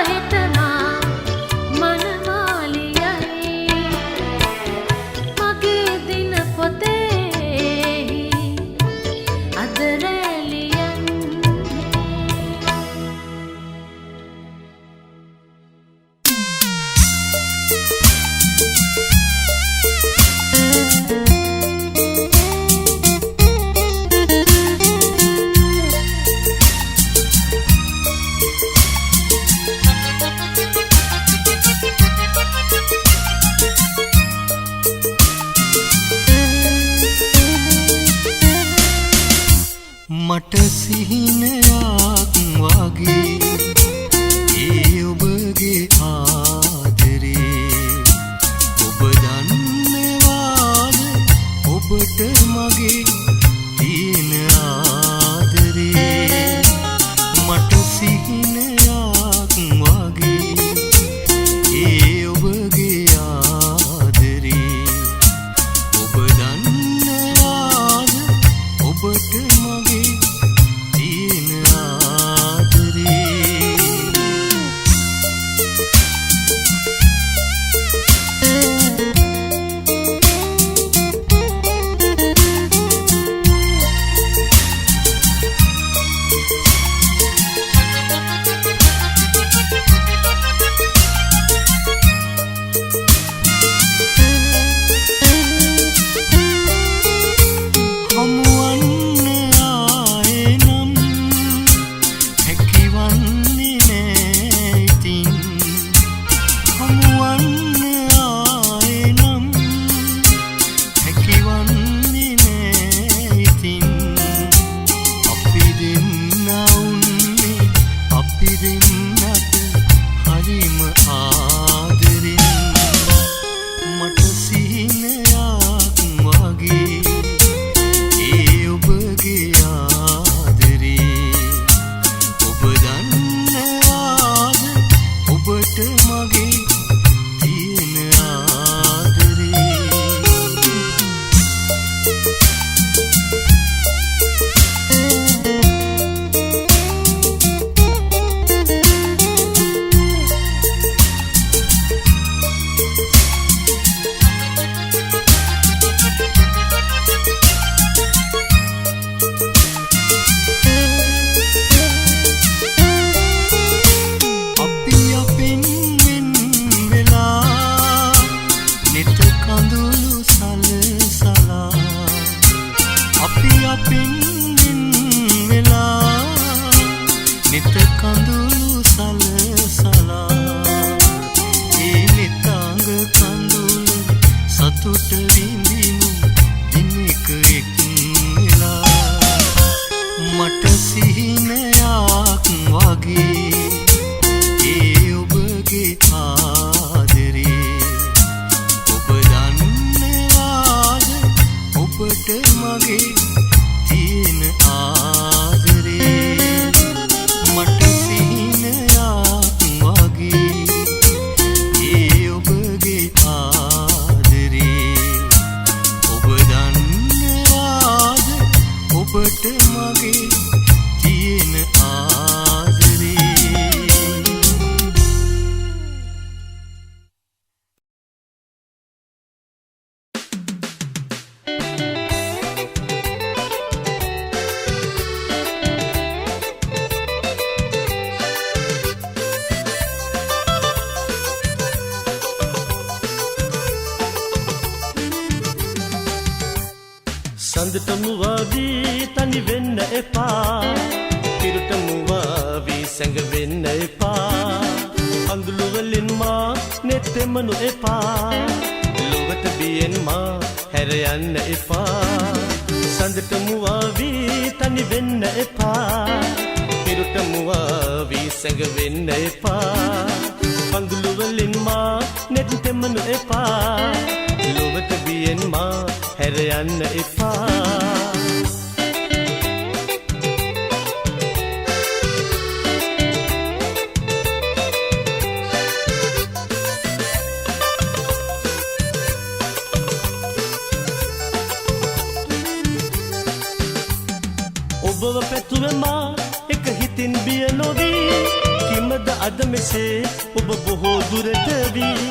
හිතනා මනමාලියයි මගේ දින පොතේහි අද රැලියන්නේ මට සිහිනයක් වගේ ඒ ඔබගේ ආදරේ ඔබ දන්නවාද ඔබට මගේ තියෙන ආදරේ මට සිහිනයක් වගේ ඒ ඔබගේ ආදරේ ඔබ දන්නවාද ඔබට මගේ තියෙන ආදරේ හමුවන්න ආයේ නම් හැකිවන්නේ නෑ ඉතින් හමුවන්න ආයේ නම් හැකිවන්නේ නෑ ඉතින් අපි දෙන්න උන්නේ අපි දෙන්නට හරිම ආදරෙන් මට සිහිනයක් වගේ ඒ ඔබගේ ආදරේ ඔබ දන්නවාද ඔබට මගේ තියෙන ආදරේ අපි අපෙන් වෙන් වෙලා නිත කඳුළු සලසලා අපි අපෙන් වෙන් වෙලා නිත කඳුළු සලසලා ඒ නිතංග කඳුළු සතුට විඳිමු දිනක එක් වෙලා මට සිහිනයක් වගේ ඒ ඔබගේ ආදරේ ඔබ දන්නවාද ඔබට මගේ තියෙන ආදරේ මට සිහිනයක් වගේ ඒ ඔබගේ ආදරේ ඔබ දන්නවාද ඔබට මගේ තියෙන ආදරේ සඳට මුවාවී තනි වෙන්න එපා කිරුට මුවාවී සැඟ වෙන්න එපා අඳුළු වලින් මා නෙතෙමනු එපා ලොවට බියෙන් මා හැර යන්න එපා සඳට මුවාවී තනි වෙන්න එපා කිරුට මුවාවී සැඟ වෙන්න එපා බඳුළු වලින් මා නෙත් තෙමනු එපා ලොවට බියෙන් මා හැර යන්න එපා ඔබව පැතුවේ මා එක හිතින් බිය නොවී කිමද අද මෙසේ ඔබ බොහෝ දුරට වී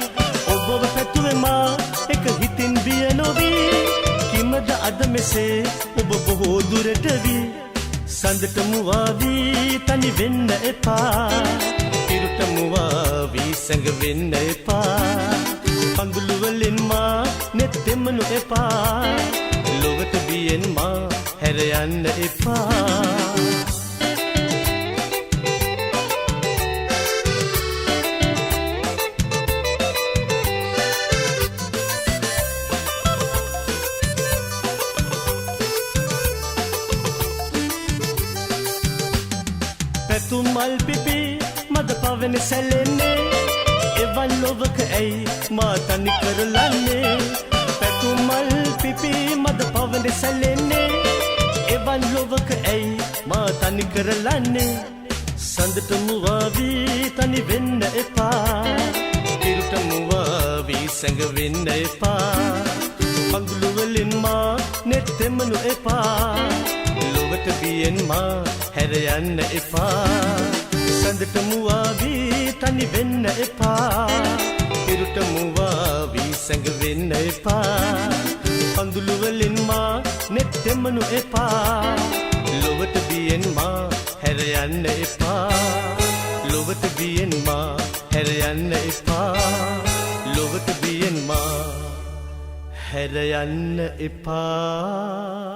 ඔබව පැතුවේ මා එක හිතින් බිය නොවී කිමද අද මෙසේ ඔබ බොහෝ දුරට වී සඳට මුවා වී තනි වෙන්න එපා ඉරුට මුවා වී සැඟ වෙන්න එපා පඳුළු වලින් මා නෙත් දෙමනු එපා ලොවට බියෙන් මා හැර යන්න එපා පැතුම් මල් පිපි මද පවෙන සැලෙන්නේ එවන් ලොවක ඇයි මා තනි කරලන්නේ පැතුම් මල් පිපි මද පවෙන සැලෙන්නේ එවන් ලොවක ඇයි මා තනි කරලන්නේ සඳට මුවා වී තනි වෙන්න එපා ඉරුට මුවා වී සැඟ වෙන්න එපා පඳුළු වලින් මා නෙත් තෙමනු එපා ලොවට බියෙන් මා හැර යන්න එපා සඳට මුවා වී තනි වෙන්න එපා ඉරුට මුවා වී සැඟ වෙන්න එපා පඳුළු වලින් මා නෙත් තෙමනු එපා ලොවට බියෙන් මා හැර යන්න එපා ලොවට බියෙන් මා හැර යන්න එපා ලොවට බියෙන් මා හැර යන්න එපා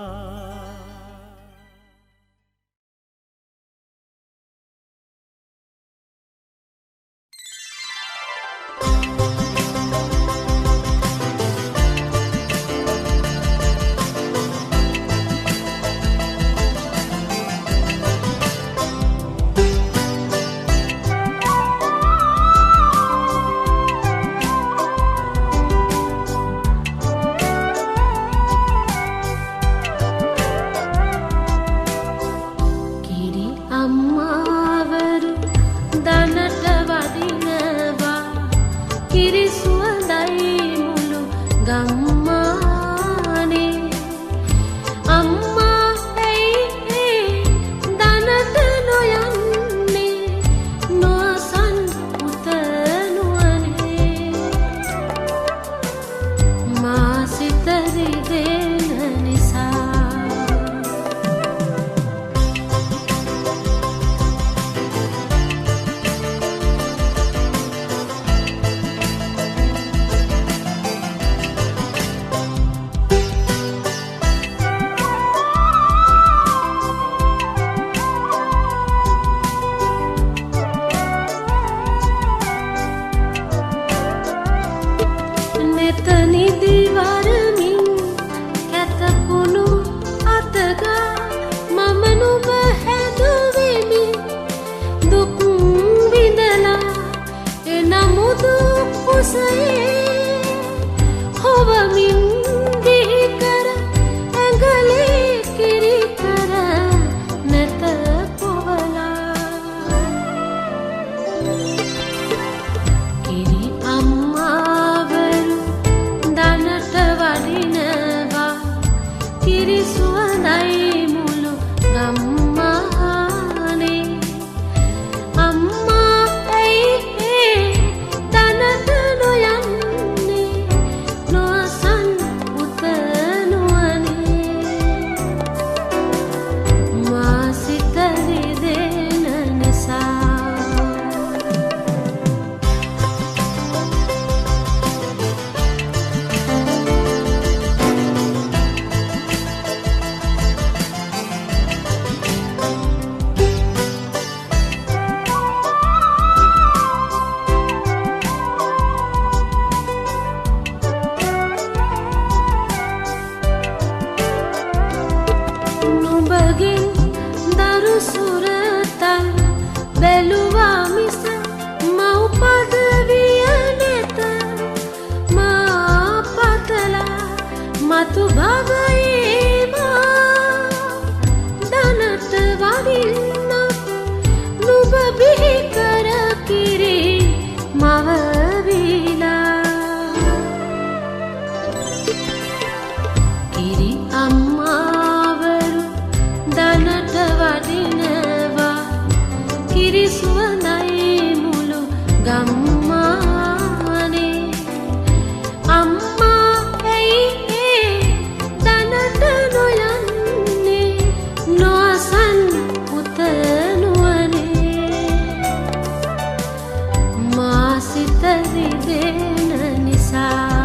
සතු භවයේමා දනත වඩින්න නුඹ බිහි කර කිරි මව විලා කිරි අම්මාවරු දනත වඩිනවා කිරි සුවඳයි මුළු ගම්මානේ අම්මා ඇයි ඒ දනත නොයන්නේ නොඅසන් පුත නුවනේ මා සිත රිදෙන නිසා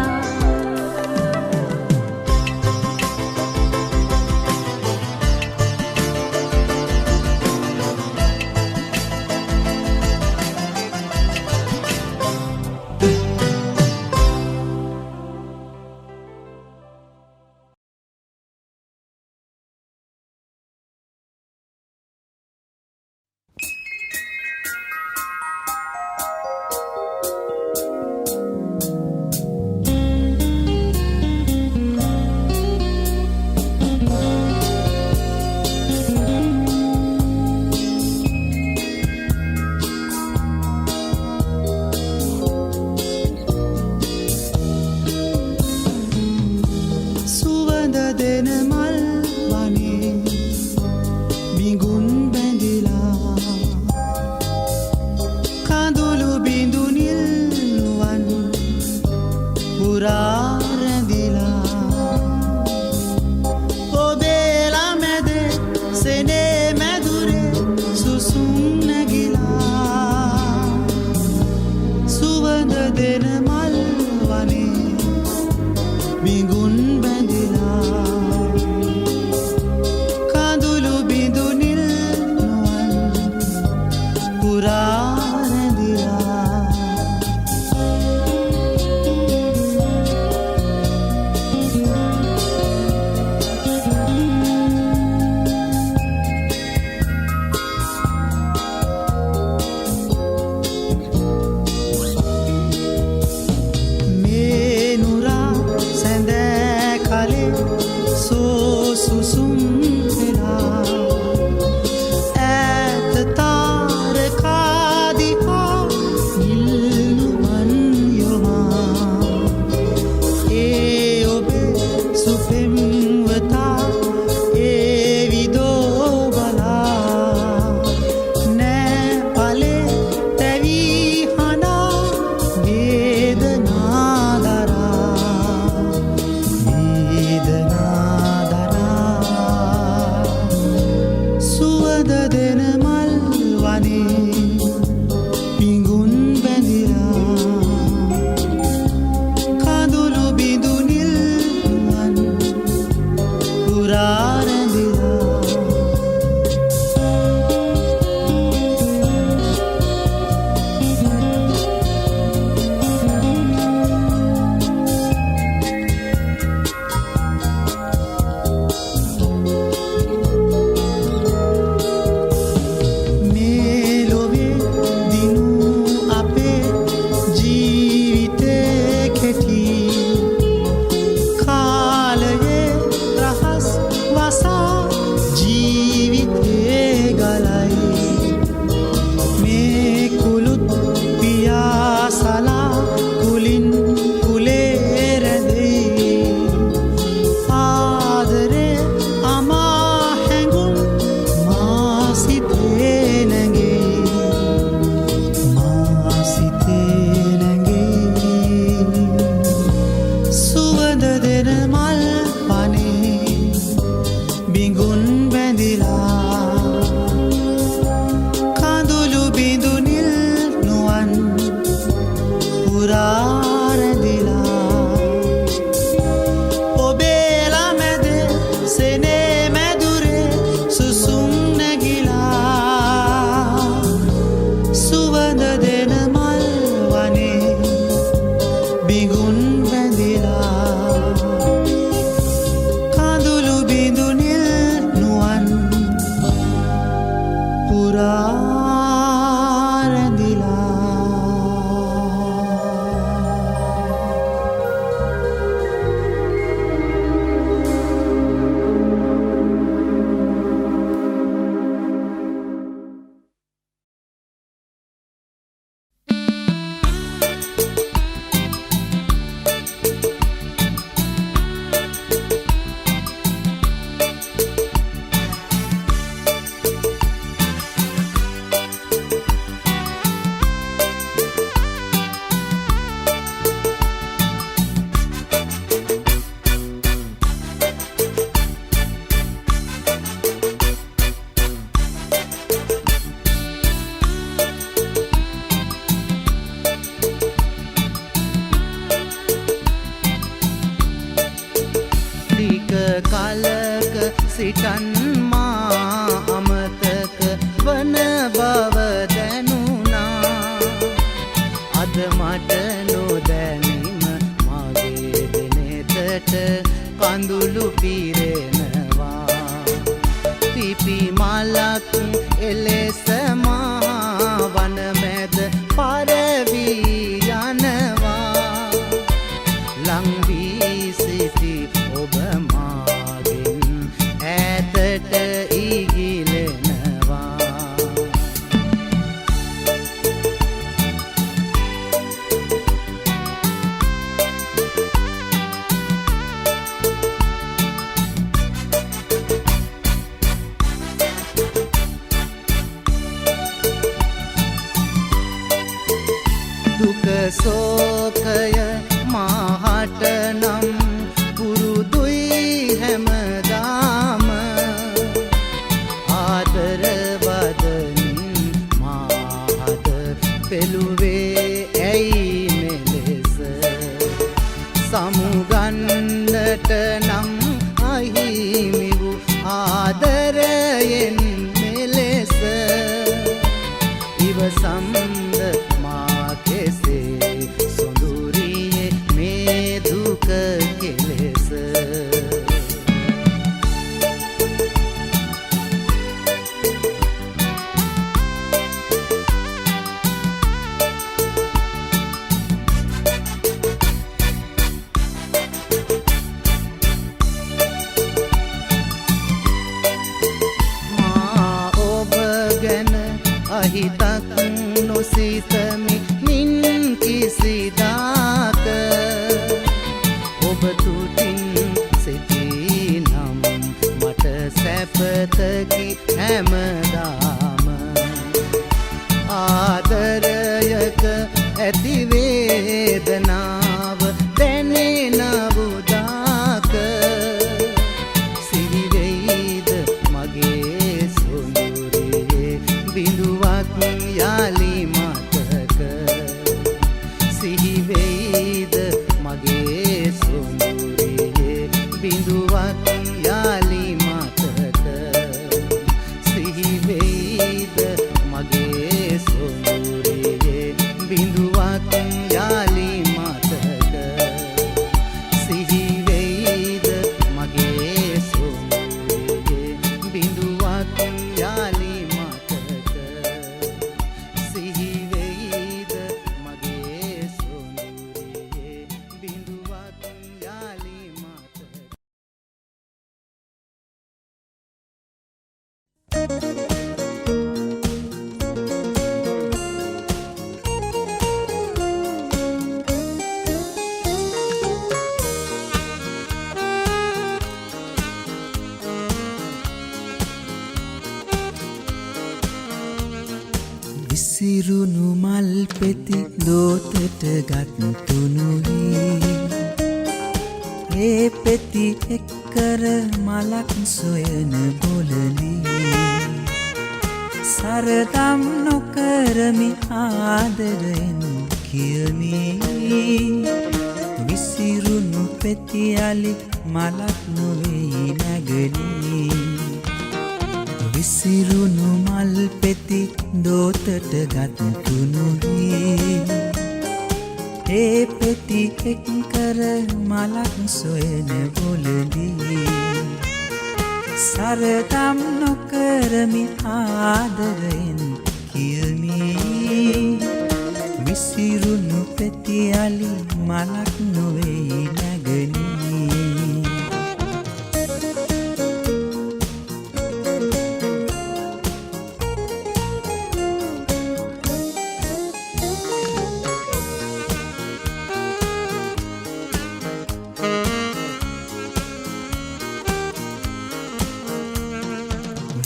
සුවඳ දෙන මල් වනේ බිඟුන් බැඳිලා කඳුළු බිඳු නිල් නුවන් පුරා රැඳිලා ඔබේ ළමැද සෙනේ මැදුරේ සුසුම් නැගිලා සුවඳ දෙන මල් වනේ බිඟුන් බැඳිලා කඳුළු බිඳු නිල් නුවන් පුරා රැඳිලා මේ නුරා සැඳෑ කලේ සෝ සුසුම් වෙලා ඈත තාරකා මාට නොදැනීම මගේ දෙනෙතට කඳුළු පිරෙනවා පිපි මලක් එලෙස මා වනමැද පරවී යනවා ලං වී සිටි ඔබ මාගෙන් ඈතට ඉගිලෙනවා දුක සෝකය මාහට නම් පුරුදුයි හැමදාම ආදර බදනින් මාහට පෙළුවේ ඇයි මෙලෙස සමුගන්නට නම් අහිමි වූ ආදරයෙන් මෙලෙස ඉවසම්ද මා කෙසේ සොඳුරියේ මේ දුක කෙලෙස මා ඔබ ගැන අහිතක් නොසිතමි මින් කිසිදාක ඔබ තුටින් සිටිනම් මට සැපතකි හැමදාම ආදරයක ඇති වේදනාව දැනෙන වුදාක සිහිවෙයිද මගේ සොඳුරේ බිඳුවක් යාලි මතක සිහිවෙයිද මගේ සොඳුරේ බිඳුවක් යාලි මතක සිහිවෙයිද මගේ සොඳුරේ බිඳුවක් යාලි මතක සිහිවෙයිද මගේ සොඳුරේ බිඳුවක් යාලි මතක සිහිවෙයිද මගේ සොඳුරේ බිඳුවක් යාලි මතක විසිරුණු මල් පෙති දෝතට ගත් තුනුවී ඒ පෙති එක්කර මලක් සොයන බොලලී සරදම් නොකරමි ආදරෙන් කියමි විසිරුණු පෙති අලි මලක් නොවෙයි නැගලී විසිරුණු මල් පෙති දෝතට ගත් තුනුවී ඒ පෙති එක්කර මලක් සොයන බොලදී සරදම් නොකරමි ආදරෙන් කියමි විසිරුණු පෙති අලි මලක් නොවෙයි නැගලී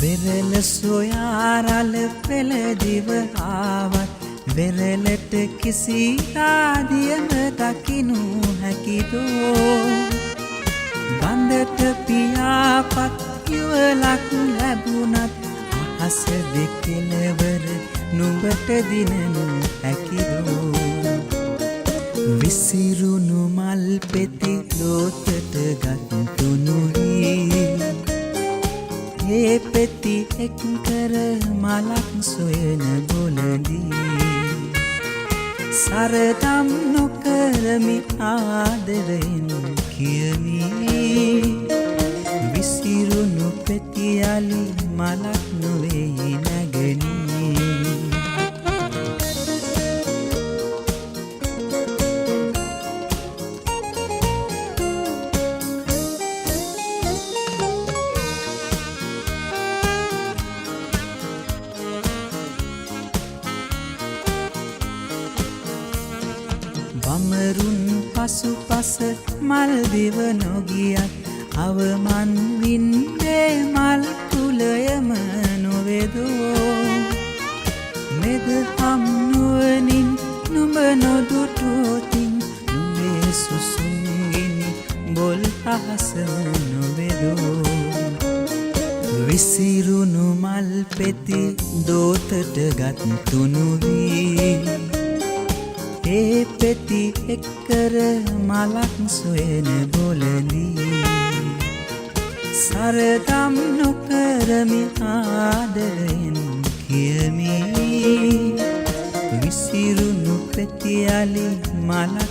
වෙරළ සොයාරල පෙළදිව ආවත් වෙරළට කිසි ආදියම දකිනු හැකිදෝ බන්දට පියාපත් යුවලක් ලැබුණත් අහස දෙකෙලවර නුඹට දිනනු හැකිදෝ විසිරුණු මල් පෙති දෝතට ගත් තුනුවී ඒ පෙති එක්කර මලක් සොයන බොලදී සරදම් නොකරමි ආදරයෙන් කියමි විසිරුණු පෙතියලි මලක් නොවෙයි නැගනී වමරුන් පසුපස මල් දිව නොගියත් අවමන් වින්දේ මල් කුලයම නොවේදෝ මෙද හම් නුවනින් නුඹ නොදුටුවතින් නුඹේ සුසුම්ගිනි බොල් අහසම නොවේදෝ විසිරුණු මල් පෙති දෝතට ගත් තුනුවී ඒ පෙති එක්කර මලක් සොයන බොලදී සරදම් නොකරමි ආදරයෙන් කියමි විසිරුණු පෙතියලි මලක්